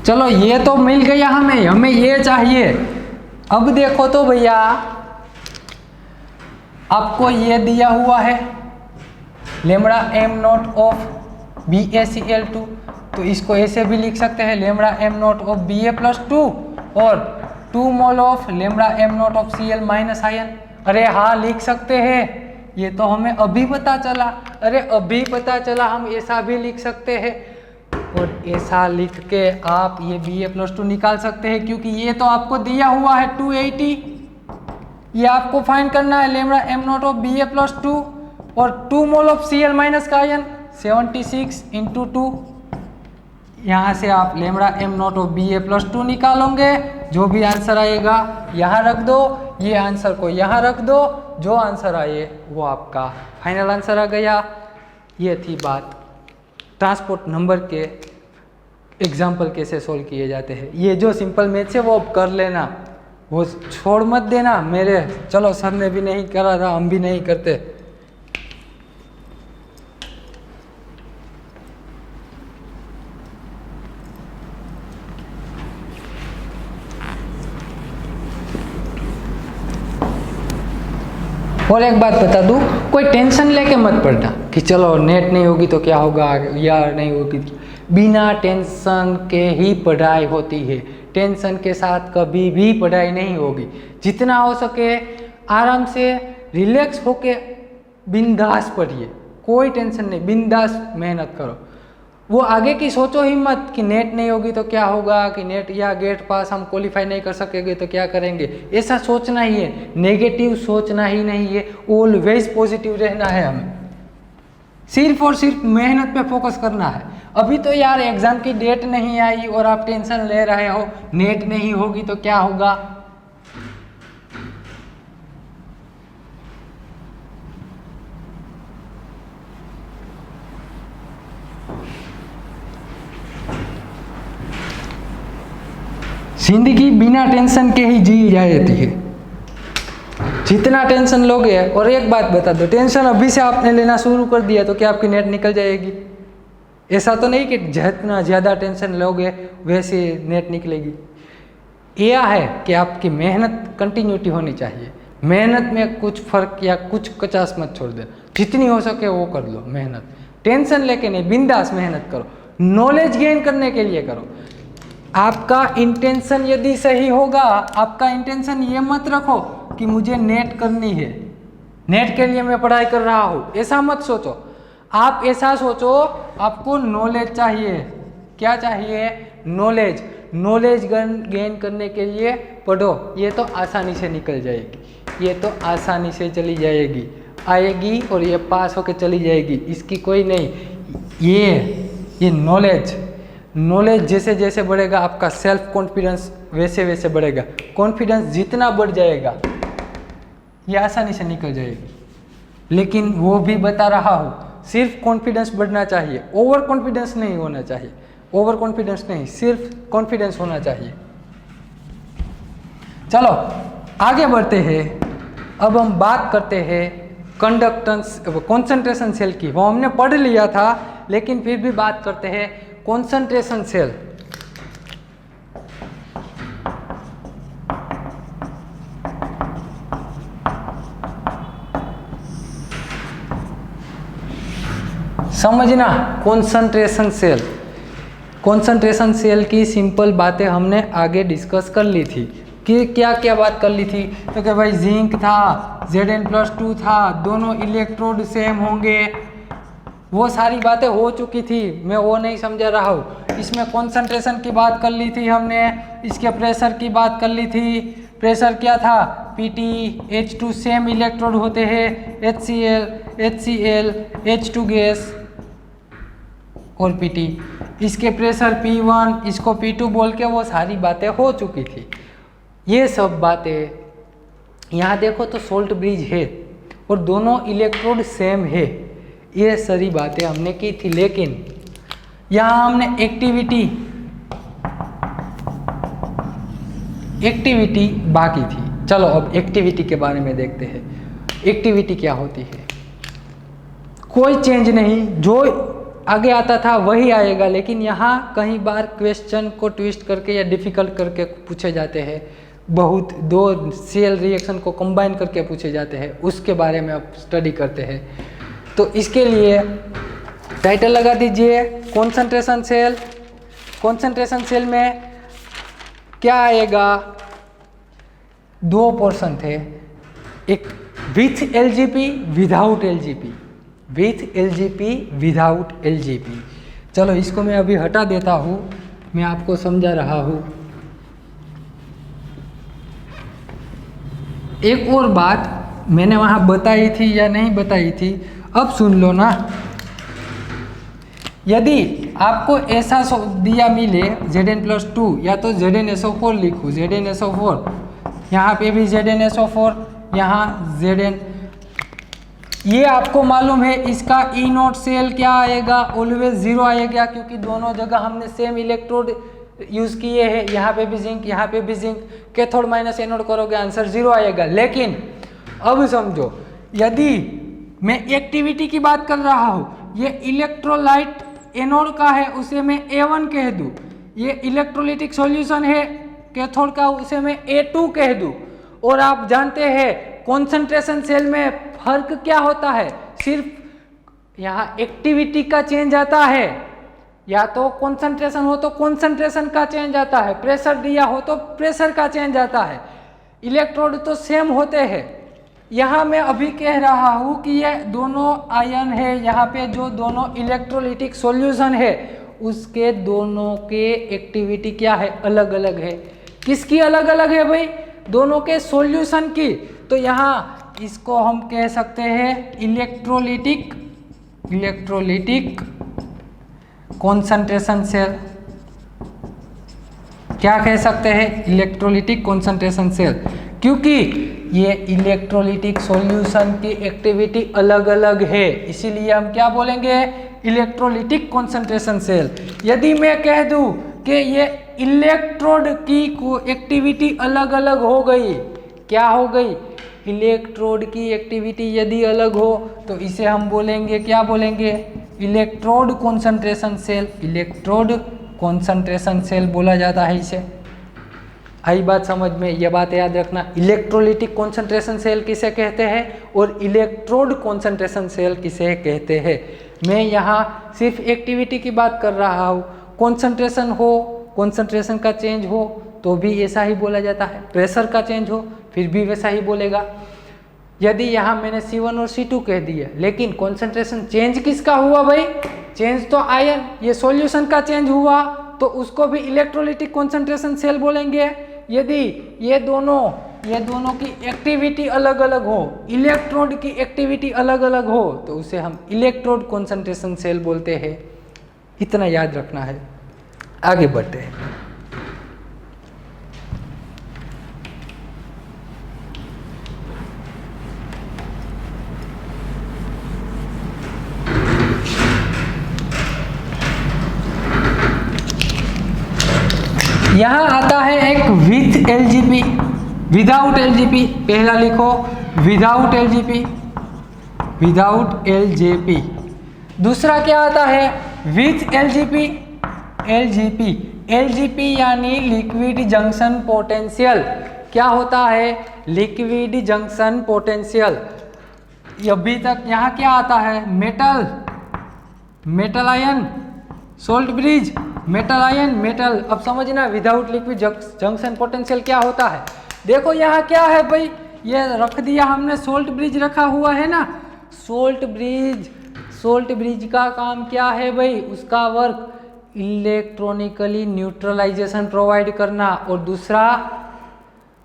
चलो ये तो मिल गया हमें ये चाहिए। अब देखो तो भैया आपको ये दिया हुआ है लेमड़ा m0 ऑफ BaCl2, तो इसको ऐसे भी लिख सकते हैं लेमड़ा m0 ऑफ Ba+2 और 2 mole of lambda m0 of Cl- ion. अरे हाँ लिख सकते हैं, ये तो हमें अभी पता चला। अरे अभी पता चला, हम ऐसा भी लिख सकते हैं और ऐसा लिख के आप ये Ba+2 निकाल सकते हैं, क्योंकि ये तो आपको दिया हुआ है 280, ये आपको फाइंड करना है लेमड़ा m0 ऑफ Ba+2 और 2 मोल ऑफ Cl- का आयन 76 × 2। यहाँ से आप लेमड़ा m0 ऑफ Ba+2 निकालोगे, जो भी आंसर आएगा यहाँ रख दो, ये आंसर को यहाँ रख दो, जो आंसर आए वो आपका फाइनल आंसर आ गया। ये थी बात ट्रांसपोर्ट नंबर के एग्जाम्पल कैसे सोल्व किए जाते हैं। ये जो सिंपल मैथ्स है वो अब कर लेना, वो छोड़ मत देना मेरे। चलो सर ने भी नहीं करा था, हम भी नहीं करते। और एक बात बता दूं, कोई टेंशन लेके मत पढ़ना कि चलो नेट नहीं होगी तो क्या होगा या नहीं होगी। बिना टेंशन के ही पढ़ाई होती है, टेंशन के साथ कभी भी पढ़ाई नहीं होगी। जितना हो सके आराम से रिलैक्स होके बिंदास पढ़िए, कोई टेंशन नहीं, बिंदास मेहनत करो। वो आगे की सोचो ही मत कि नेट नहीं होगी तो क्या होगा, कि नेट या गेट पास हम क्वालिफाई नहीं कर सकेंगे तो क्या करेंगे, ऐसा सोचना ही है। नेगेटिव सोचना ही नहीं है, ऑलवेज पॉजिटिव रहना है हमें। सिर्फ और सिर्फ मेहनत पे फोकस करना है। अभी तो यार एग्जाम की डेट नहीं आई और आप टेंशन ले रहे हो नेट नहीं होगी तो क्या होगा। जिंदगी बिना टेंशन के ही जी जाती है। जितना टेंशन लोगे, और एक बात बता दो, टेंशन अभी से आपने लेना शुरू कर दिया तो क्या आपकी नेट निकल जाएगी? ऐसा तो नहीं कि जितना ज़्यादा टेंशन लोगे वैसे नेट निकलेगी। यह है कि आपकी मेहनत कंटिन्यूटी होनी चाहिए। मेहनत में कुछ फर्क या कुछ कचास मत छोड़ देना, जितनी हो सके वो कर लो मेहनत, टेंशन लेके नहीं, बिंदास मेहनत करो, नॉलेज गेन करने के लिए करो। आपका इंटेंशन यदि सही होगा, आपका इंटेंशन ये मत रखो कि मुझे नेट करनी है, नेट के लिए मैं पढ़ाई कर रहा हूँ, ऐसा मत सोचो। आप ऐसा सोचो आपको नॉलेज चाहिए। क्या चाहिए? नॉलेज। नॉलेज गेन करने के लिए पढ़ो, ये तो आसानी से निकल जाएगी, ये तो आसानी से चली जाएगी, आएगी और ये पास होके चली जाएगी, इसकी कोई नहीं। ये नॉलेज जैसे जैसे बढ़ेगा आपका सेल्फ कॉन्फिडेंस वैसे वैसे बढ़ेगा। कॉन्फिडेंस जितना बढ़ जाएगा ये आसानी से निकल जाएगी। लेकिन वो भी बता रहा हूँ, सिर्फ कॉन्फिडेंस बढ़ना चाहिए, ओवर कॉन्फिडेंस नहीं होना चाहिए। ओवर कॉन्फिडेंस नहीं, सिर्फ कॉन्फिडेंस होना चाहिए। चलो आगे बढ़ते हैं। अब हम बात करते हैं कंडक्टेंस कॉन्सेंट्रेशन सेल की। वो हमने पढ़ लिया था, लेकिन फिर भी बात करते हैं कॉन्सेंट्रेशन सेल। समझना कॉन्सेंट्रेशन सेल। कॉन्सेंट्रेशन सेल की सिंपल बातें हमने आगे डिस्कस कर ली थी कि क्या क्या बात कर ली थी। तो कि भाई जिंक था, Zn+2 था, दोनों इलेक्ट्रोड सेम होंगे, वो सारी बातें हो चुकी थी, मैं वो नहीं समझा रहा हूँ। इसमें कॉन्सेंट्रेशन की बात कर ली थी हमने, इसके प्रेशर की बात कर ली थी। प्रेशर क्या था? Pt, H2 सेम इलेक्ट्रोड होते हैं, HCl, H2 गैस और Pt। इसके प्रेशर P1, इसको P2 बोल के वो सारी बातें हो चुकी थी। ये सब बातें यहाँ देखो तो सोल्ट ब्रिज है और दोनों इलेक्ट्रोड सेम है, ये सारी बातें हमने की थी। लेकिन यहाँ हमने एक्टिविटी बाकी थी। चलो अब एक्टिविटी के बारे में देखते हैं। एक्टिविटी क्या होती है? कोई चेंज नहीं, जो आगे आता था वही आएगा, लेकिन यहाँ कई बार क्वेश्चन को ट्विस्ट करके या डिफिकल्ट करके पूछे जाते हैं। बहुत दो सेल रिएक्शन को कंबाइन करके पूछे जाते हैं, उसके बारे में आप स्टडी करते हैं। तो इसके लिए टाइटल लगा दीजिए कॉन्सेंट्रेशन सेल। कॉन्सेंट्रेशन सेल में क्या आएगा? दो पोर्शन थे, एक with LGP, without LGP, with LGP, without LGP। चलो इसको मैं अभी हटा देता हूँ, मैं आपको समझा रहा हूँ। एक और बात मैंने वहाँ बताई थी या नहीं बताई थी, अब सुन लो ना। यदि आपको ऐसा दिया मिले Zn+2 या तो ZnSO4 लिखूँ, ZnSO4, यहाँ पे भी ZnSO4, यहाँ Zn, ये आपको मालूम है इसका E0 सेल क्या आएगा? ऑलवेज 0 आएगा, क्योंकि दोनों जगह हमने सेम इलेक्ट्रोड यूज़ किए हैं। यहाँ पे भी जिंक, यहाँ पे भी जिंक, कैथोड माइनस एनोड करोगे आंसर 0 आएगा। लेकिन अब समझो, यदि मैं एक्टिविटी की बात कर रहा हूँ, ये इलेक्ट्रोलाइट एनोड का है, उसे मैं A1 कह दूँ, ये इलेक्ट्रोलिटिक सॉल्यूशन है कैथोड का, उसे मैं A2 कह दूँ। और आप जानते हैं कॉन्सेंट्रेशन सेल में फर्क क्या होता है? सिर्फ यहाँ एक्टिविटी का चेंज आता है, या तो कॉन्सेंट्रेशन हो तो कॉन्सेंट्रेशन का चेंज आता है, प्रेशर दिया हो तो प्रेशर का चेंज आता है। इलेक्ट्रोड तो सेम होते हैं। यहाँ मैं अभी कह रहा हूँ कि ये दोनों आयन है, यहाँ पे जो दोनों इलेक्ट्रोलिटिक सॉल्यूशन है उसके दोनों के एक्टिविटी क्या है? अलग अलग है। किसकी अलग अलग है भाई? दोनों के सॉल्यूशन की। तो यहाँ इसको हम कह सकते हैं इलेक्ट्रोलिटिक कॉन्सेंट्रेशन सेल। क्या कह सकते हैं? इलेक्ट्रोलिटिक कॉन्सेंट्रेशन सेल, क्योंकि ये इलेक्ट्रोलिटिक सॉल्यूशन की एक्टिविटी अलग अलग है, इसीलिए हम क्या बोलेंगे? Electrolytic concentration cell. यदि मैं कह दूं कि ये इलेक्ट्रोड की एक्टिविटी अलग अलग हो गई, क्या हो गई? इलेक्ट्रोड की एक्टिविटी यदि अलग हो तो इसे हम बोलेंगे, क्या बोलेंगे? Electrode concentration cell. Electrode concentration cell बोला जाता है इसे। आई बात समझ में? ये बात याद रखना। इलेक्ट्रोलिटिक कॉन्सेंट्रेशन सेल किसे कहते हैं और इलेक्ट्रोड कॉन्सेंट्रेशन सेल किसे कहते हैं। मैं यहाँ सिर्फ एक्टिविटी की बात कर रहा हूँ। कॉन्सेंट्रेशन हो, कॉन्सेंट्रेशन का चेंज हो तो भी ऐसा ही बोला जाता है, प्रेशर का चेंज हो फिर भी वैसा ही बोलेगा। यदि यहाँ मैंने C1 और C2 कह दिया, लेकिन कॉन्सेंट्रेशन चेंज किसका हुआ भाई? चेंज तो आयन, ये सॉल्यूशन का चेंज हुआ तो उसको भी इलेक्ट्रोलिटिक कॉन्सेंट्रेशन सेल बोलेंगे। यदि ये दोनों की एक्टिविटी अलग अलग हो, इलेक्ट्रोड की एक्टिविटी अलग अलग हो तो उसे हम इलेक्ट्रोड कॉन्सेंट्रेशन सेल बोलते हैं। इतना याद रखना है। आगे बढ़ते हैं। यहाँ आता है एक विथ एलजीपी, विदाउट एलजीपी। पहला लिखो विदाउट एलजीपी, विदाउट एलजीपी। दूसरा क्या आता है? With LGP, LGP. एलजीपी यानी लिक्विड जंक्शन पोटेंशियल। क्या होता है? Liquid junction potential. अभी तक यहाँ क्या आता है? Metal, metal ion, salt bridge, metal ion, metal. अब समझना विदाउट लिक्विड जंक्शन पोटेंशियल क्या होता है। देखो यहाँ क्या है भाई, ये रख दिया हमने, सोल्ट ब्रिज रखा हुआ है ना। सोल्ट ब्रिज का काम क्या है भाई? उसका वर्क इलेक्ट्रॉनिकली न्यूट्रलाइजेशन प्रोवाइड करना, और दूसरा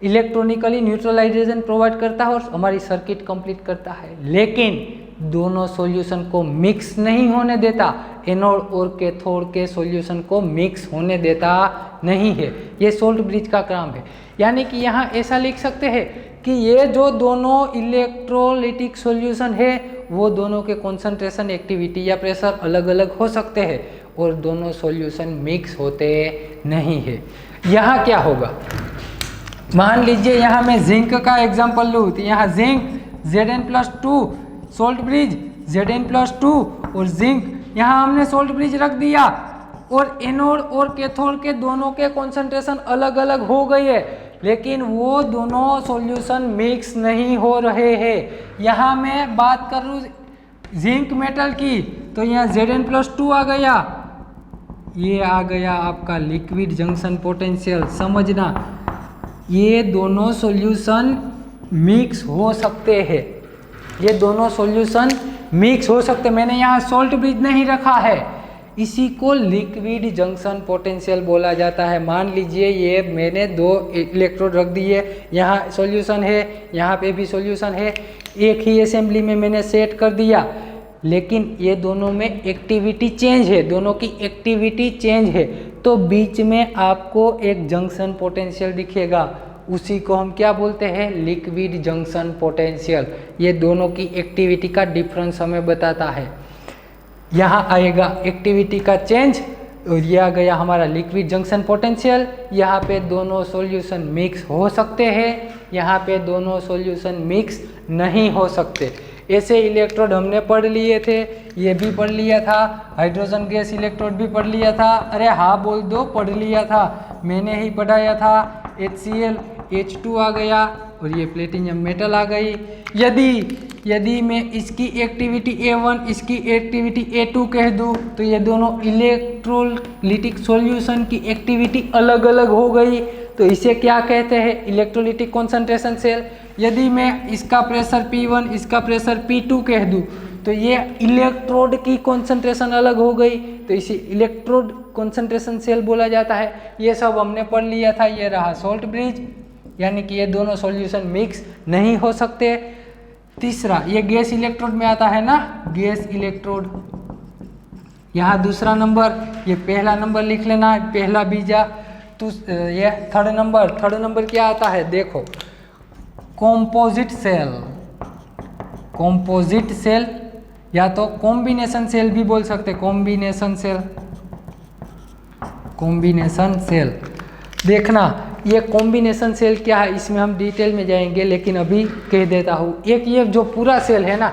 इलेक्ट्रॉनिकली न्यूट्रलाइजेशन प्रोवाइड करता है और हमारी सर्किट कंप्लीट करता है। लेकिन दोनों सॉल्यूशन को मिक्स नहीं होने देता, एनोड और कैथोड के सॉल्यूशन को मिक्स होने देता नहीं है। ये सोल्ट ब्रिज का काम है। यानी कि यहाँ ऐसा लिख सकते हैं कि ये जो दोनों इलेक्ट्रोलिटिक सॉल्यूशन है वो दोनों के कॉन्सेंट्रेशन, एक्टिविटी या प्रेशर अलग अलग हो सकते हैं और दोनों सॉल्यूशन मिक्स होते नहीं है। यहाँ क्या होगा? मान लीजिए यहाँ मैं जिंक का एग्जाम्पल लूँ तो यहाँ zinc Zn+2, salt bridge Zn+2 और जिंक, यहाँ हमने सोल्ट ब्रिज रख दिया और एनोड और कैथोड के दोनों के कॉन्सेंट्रेशन अलग अलग हो गए है, लेकिन वो दोनों सॉल्यूशन मिक्स नहीं हो रहे हैं। यहाँ मैं बात कर लूँ जिंक मेटल की तो यहाँ Zn+2 आ गया, ये आ गया आपका लिक्विड जंक्शन पोटेंशियल। समझना ये दोनों सॉल्यूशन मिक्स हो सकते हैं, ये दोनों सॉल्यूशन मिक्स हो सकते। मैंने यहाँ सोल्ट ब्रिज नहीं रखा है, इसी को लिक्विड जंक्शन पोटेंशियल बोला जाता है। मान लीजिए ये मैंने दो इलेक्ट्रोड रख दिए, यहाँ सॉल्यूशन है, यहाँ पे भी सॉल्यूशन है, एक ही असेंबली में मैंने सेट कर दिया, लेकिन ये दोनों में एक्टिविटी चेंज है, दोनों की एक्टिविटी चेंज है, तो बीच में आपको एक जंक्शन पोटेंशियल दिखेगा, उसी को हम क्या बोलते हैं? Liquid junction potential. ये दोनों की एक्टिविटी का डिफरेंस हमें बताता है। यहाँ आएगा एक्टिविटी का चेंज और ये आ गया हमारा लिक्विड जंक्शन पोटेंशियल। यहाँ पे दोनों सॉल्यूशन मिक्स हो सकते हैं, यहाँ पे दोनों सॉल्यूशन मिक्स नहीं हो सकते। ऐसे इलेक्ट्रोड हमने पढ़ लिए थे, ये भी पढ़ लिया था, हाइड्रोजन गैस इलेक्ट्रोड भी पढ़ लिया था। अरे हाँ बोल दो, पढ़ लिया था, मैंने ही पढ़ाया था। HCl H2 आ गया और ये प्लेटिनियम मेटल आ गई। यदि मैं इसकी एक्टिविटी A1 इसकी एक्टिविटी A2 कह दूँ तो ये दोनों इलेक्ट्रोलिटिक सॉल्यूशन की एक्टिविटी अलग अलग हो गई, तो इसे क्या कहते हैं? Electrolytic concentration cell. यदि मैं इसका प्रेशर P1 इसका प्रेशर P2 कह दूँ तो ये इलेक्ट्रोड की कॉन्सेंट्रेशन अलग हो गई, तो इसे इलेक्ट्रोड कॉन्सेंट्रेशन सेल बोला जाता है। ये सब हमने पढ़ लिया था। ये रहा सोल्ट ब्रिज, यानी कि ये दोनों सॉल्यूशन मिक्स नहीं हो सकते। तीसरा ये गैस इलेक्ट्रोड में आता है ना, गैस इलेक्ट्रोड। यहाँ दूसरा नंबर, ये पहला नंबर लिख लेना, पहला बीजा। तो ये थर्ड नंबर क्या आता है? देखो कॉम्पोजिट सेल, कॉम्पोजिट सेल या तो कॉम्बिनेशन सेल भी बोल सकते, कॉम्बिनेशन सेल। देखना ये कॉम्बिनेशन सेल क्या है, इसमें हम डिटेल में जाएंगे, लेकिन अभी कह देता हूँ। एक ये जो पूरा सेल है ना,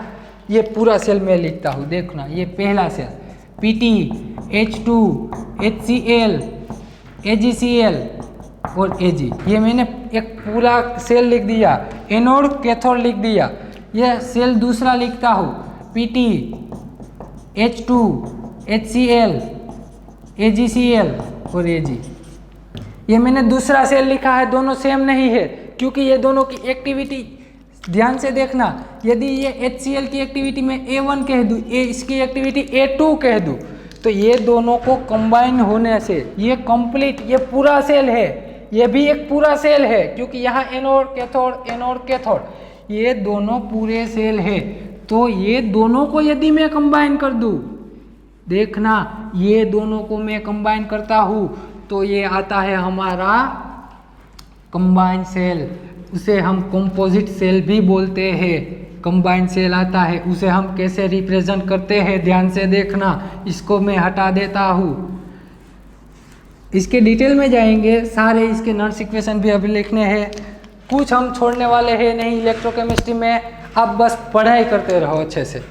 ये पूरा सेल मैं लिखता हूँ। देखना ये पहला cell PT, H2, HCl, AgCl, और Ag। ये मैंने एक पूरा सेल लिख दिया, एनोड कैथोड लिख दिया। ये सेल दूसरा लिखता हूँ, Pt, H2, HCl, AgCl और Ag। ये मैंने दूसरा सेल लिखा है, दोनों सेम नहीं है क्योंकि ये दोनों की एक्टिविटी ध्यान से देखना। यदि ये HCl की एक्टिविटी में A1 कह दूँ, इसकी एक्टिविटी A2 कह दूँ, तो ये दोनों को कंबाइन होने से ये कंप्लीट, ये पूरा सेल है, ये भी एक पूरा सेल है क्योंकि यहाँ एनोड कैथोड, ये दोनों पूरे सेल है। तो ये दोनों को यदि मैं कंबाइन कर दूँ, देखना ये दोनों को मैं कंबाइन करता हूँ तो ये आता है हमारा कंबाइन सेल। उसे हम कंपोजिट सेल भी बोलते हैं। कंबाइन सेल आता है, उसे हम कैसे रिप्रेजेंट करते हैं ध्यान से देखना। इसको मैं हटा देता हूँ, इसके डिटेल में जाएंगे, सारे इसके नॉन इक्वेशन भी अभी लिखने हैं, कुछ हम छोड़ने वाले हैं नहीं इलेक्ट्रोकेमिस्ट्री में। आप बस पढ़ाई करते रहो अच्छे से,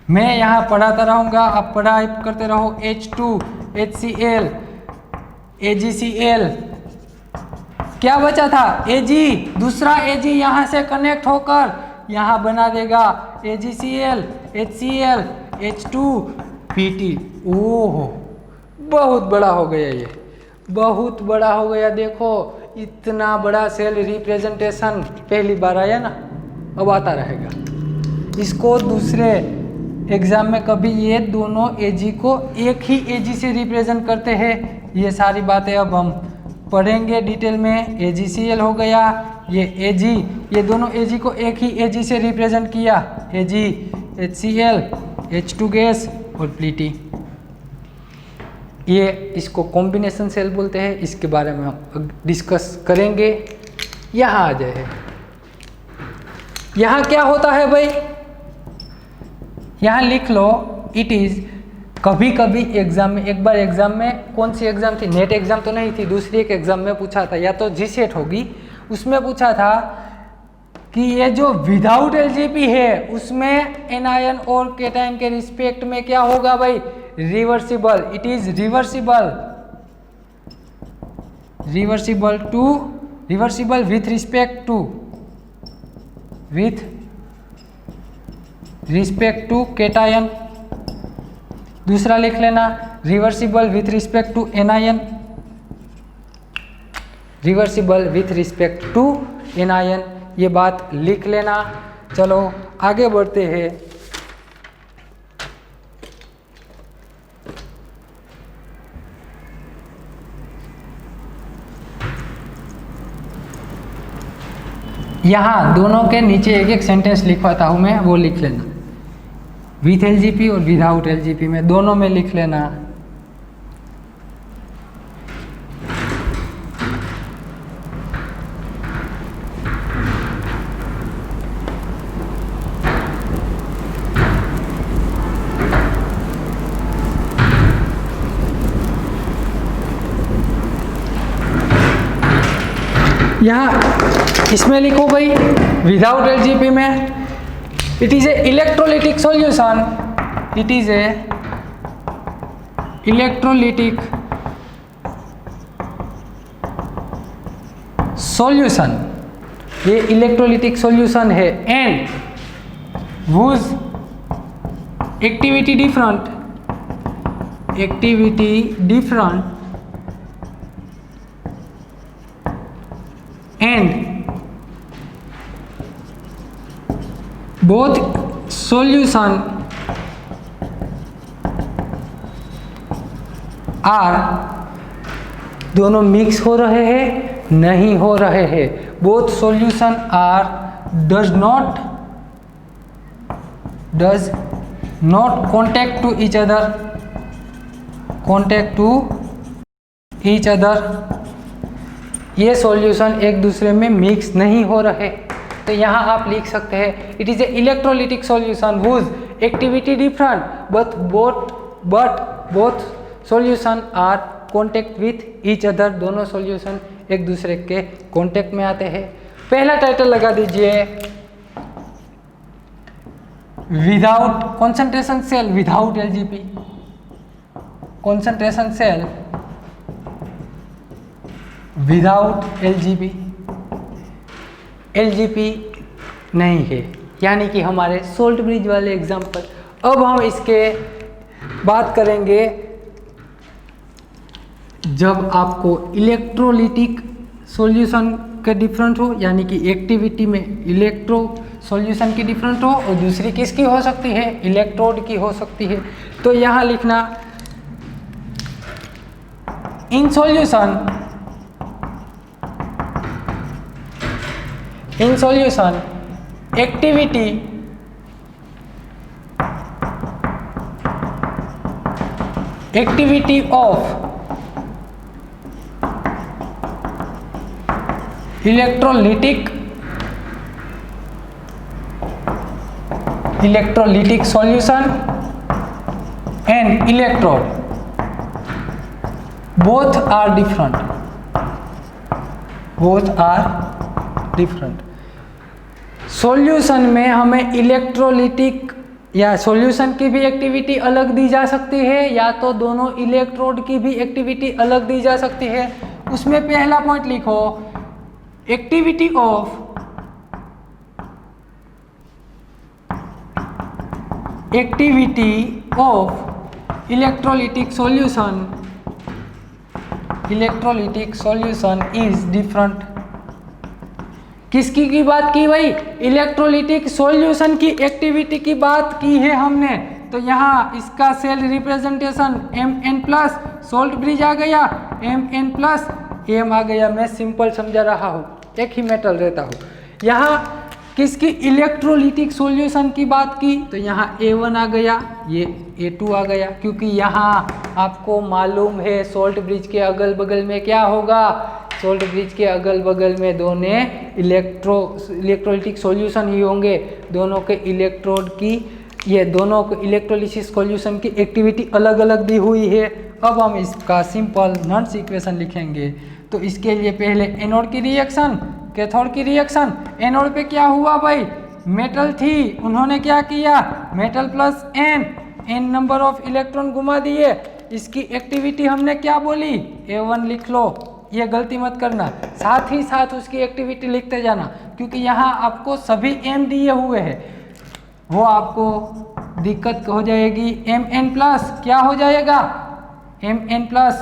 मैं यहाँ पढ़ाता रहूँगा, आप पढ़ाई करते रहो। H2, HCl, AgCl, क्या बचा था Ag, दूसरा Ag यहाँ से कनेक्ट होकर यहाँ बना देगा AgCl, HCl, H2, Pt। ओह बहुत बड़ा हो गया, ये बहुत बड़ा हो गया। देखो इतना बड़ा सेल रिप्रेजेंटेशन पहली बार आया ना, अब आता रहेगा। इसको दूसरे एग्जाम में कभी ये दोनों Ag को एक ही Ag से रिप्रेजेंट करते हैं, ये सारी बातें अब हम पढ़ेंगे डिटेल में। AgCl हो गया, ये Ag, ये दोनों Ag को एक ही Ag से रिप्रेजेंट किया, Ag, HCl, H2 गैस और Pt। ये इसको कॉम्बिनेशन सेल बोलते हैं, इसके बारे में हम डिस्कस करेंगे। यहाँ आ जाए, यहाँ क्या होता है भाई, यहाँ लिख लो, इट इज़। कभी कभी एग्जाम में, एक बार एग्जाम में, कौन सी एग्जाम थी, नेट एग्जाम तो नहीं थी, दूसरी एक एग्जाम में पूछा था, या तो GSET होगी, उसमें पूछा था कि ये जो विदाउट LGP है उसमें एनायन और केटायन के रिस्पेक्ट में क्या होगा भाई, reversible. It is reversible, reversible with respect to cation. दूसरा लिख लेना, reversible with respect to anion, reversible with respect to anion, ये बात लिख लेना। चलो आगे बढ़ते हैं। यहाँ दोनों के नीचे एक एक सेंटेंस लिखवाता हूँ मैं, वो लिख लेना, विथ LGP और विदाउट LGP में, दोनों में लिख लेना। यहाँ इसमें लिखो भाई, विदाउट LGP में, it is a electrolytic solution, it is a electrolytic solution, ये इलेक्ट्रोलिटिक सॉल्यूशन है, and whose activity different and both solution are, दोनों मिक्स हो रहे हैं, नहीं हो रहे हैं, both solution are does not contact to each other, ये सॉल्यूशन एक दूसरे में मिक्स नहीं हो रहे। तो यहाँ आप लिख सकते हैं, it is a electrolytic solution whose activity different but both solution are contact with each other, दोनों सॉल्यूशन एक दूसरे के कॉन्टेक्ट में आते हैं। पहला टाइटल लगा दीजिए, without concentration cell without LGP, concentration cell without LGB, LGB नहीं है, यानी कि हमारे सोल्ट ब्रिज वाले एग्जाम्पल। अब हम इसके बात करेंगे जब आपको इलेक्ट्रोलिटिक सॉल्यूशन के डिफरेंट हो, यानी कि एक्टिविटी में इलेक्ट्रो सॉल्यूशन की डिफरेंट हो और दूसरी किसकी हो सकती है, इलेक्ट्रोड की हो सकती है। तो यहाँ लिखना in solution activity of electrolytic solution and electrode both are different. Solution में हमें इलेक्ट्रोलिटिक या सॉल्यूशन की भी एक्टिविटी अलग दी जा सकती है, या तो दोनों इलेक्ट्रोड की भी एक्टिविटी अलग दी जा सकती है। उसमें पहला पॉइंट लिखो, activity of electrolytic solution is different. किसकी की बात की भाई, इलेक्ट्रोलिटिक सॉल्यूशन की एक्टिविटी की बात की है हमने। तो यहाँ इसका cell representation Mn+, salt bridge आ गया, Mn+ M आ गया। मैं सिंपल समझा रहा हूँ, एक ही मेटल रहता हूँ। यहाँ किसकी इलेक्ट्रोलिटिक सॉल्यूशन की बात की, तो यहाँ A1 आ गया, ये A2 आ गया, क्योंकि यहाँ आपको मालूम है सोल्ट ब्रिज के अगल बगल में क्या होगा, सोल्ट ब्रिज के अगल बगल में दोनों इलेक्ट्रोलिटिक सॉल्यूशन ही होंगे। दोनों के इलेक्ट्रोड की, ये दोनों को इलेक्ट्रोलिसिस सॉल्यूशन की एक्टिविटी अलग अलग दी हुई है। अब हम इसका सिंपल नॉन्स इक्वेशन लिखेंगे। तो इसके लिए पहले एनोड की रिएक्शन, कैथोड की रिएक्शन। एनोड पे क्या हुआ भाई, मेटल थी, उन्होंने क्या किया, metal plus n number of electron घुमा दिए। इसकी एक्टिविटी हमने क्या बोली, A1 लिख लो, ये गलती मत करना। साथ ही साथ उसकी एक्टिविटी लिखते जाना, क्योंकि यहाँ आपको सभी m दिए हुए हैं, वो आपको दिक्कत हो जाएगी। Mn+ क्या हो जाएगा, Mn+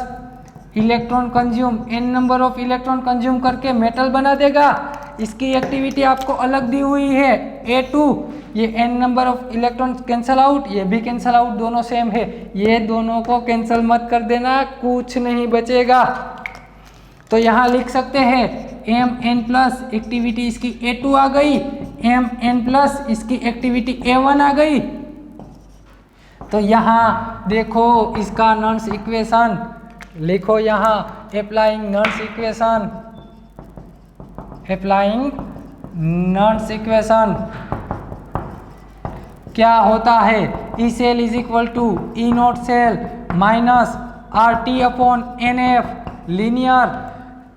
electron consume, n number of electron consume करके मेटल बना देगा। इसकी एक्टिविटी आपको अलग दी हुई है A2, ये n number of electron cancel out, ये भी कैंसल आउट, दोनों सेम है। ये दोनों को कैंसल मत कर देना, कुछ नहीं बचेगा। तो यहाँ लिख सकते हैं Mn+ एक्टिविटी इसकी A2 आ गई, Mn+ इसकी एक्टिविटी A1 आ गई। तो यहाँ देखो इसका नॉन्स इक्वेशन लिखो, यहाँ अप्लाइंग नॉन्स इक्वेशन क्या होता है, E cell is equal to E nought cell minus RT/NF linear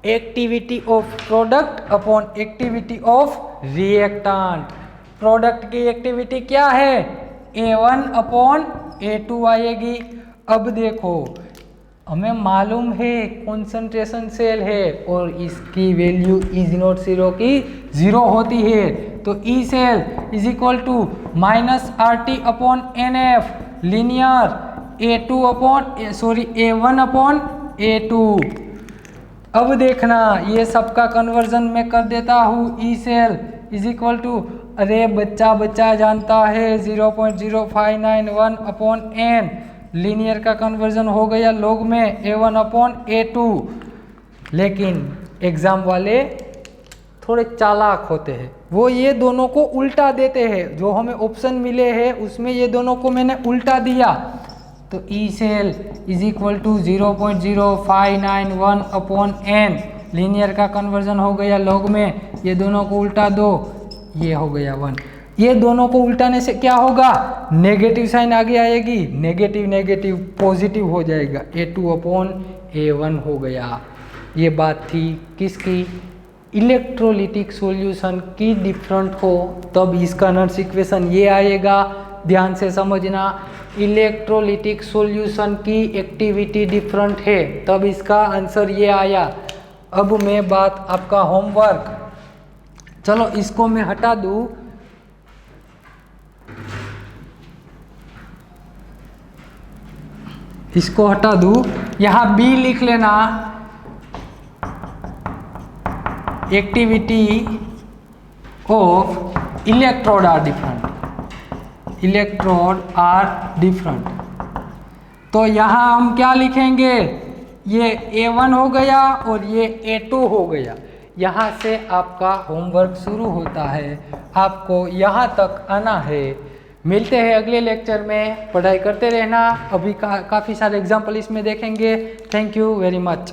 activity of product upon activity of reactant. Product की एक्टिविटी क्या है, A1/A2 आएगी। अब देखो हमें मालूम है कॉन्सेंट्रेशन सेल है और इसकी वैल्यू E0 की 0 होती है। तो E cell is equal to minus RT/NF linear A1/A2। अब देखना ये सबका कन्वर्जन मैं कर देता हूँ। E cell is equal to, अरे बच्चा जानता है 0.0591/n, लीनियर का कन्वर्जन हो गया लॉग में A1/A2। लेकिन एग्जाम वाले थोड़े चालाक होते हैं, वो ये दोनों को उल्टा देते हैं। जो हमें ऑप्शन मिले हैं उसमें ये दोनों को मैंने उल्टा दिया। तो E cell is equal to 0.0591/n, linear का कन्वर्जन हो गया लॉग में, ये दोनों को उल्टा दो, ये हो गया 1। ये दोनों को उल्टाने से क्या होगा, नेगेटिव साइन आगे आएगी, नेगेटिव पॉजिटिव हो जाएगा, A2/A1 हो गया। ये बात थी किसकी, इलेक्ट्रोलिटिक सॉल्यूशन की डिफरेंट हो तब इसका नॉन्स इक्वेशन ये आएगा। ध्यान से समझना, इलेक्ट्रोलिटिक सॉल्यूशन की एक्टिविटी डिफरेंट है तब इसका आंसर ये आया। अब मैं बात आपका होमवर्क, चलो इसको मैं हटा दूं, इसको हटा दूं, यहाँ बी लिख लेना, activity of electrode are different, electrode are different. तो यहाँ हम क्या लिखेंगे, ये A1 हो गया और ये A2 हो गया। यहाँ से आपका होमवर्क शुरू होता है, आपको यहाँ तक आना है। मिलते हैं अगले लेक्चर में, पढ़ाई करते रहना। अभी काफ़ी सारे एग्जाम्पल इसमें देखेंगे। Thank you very much.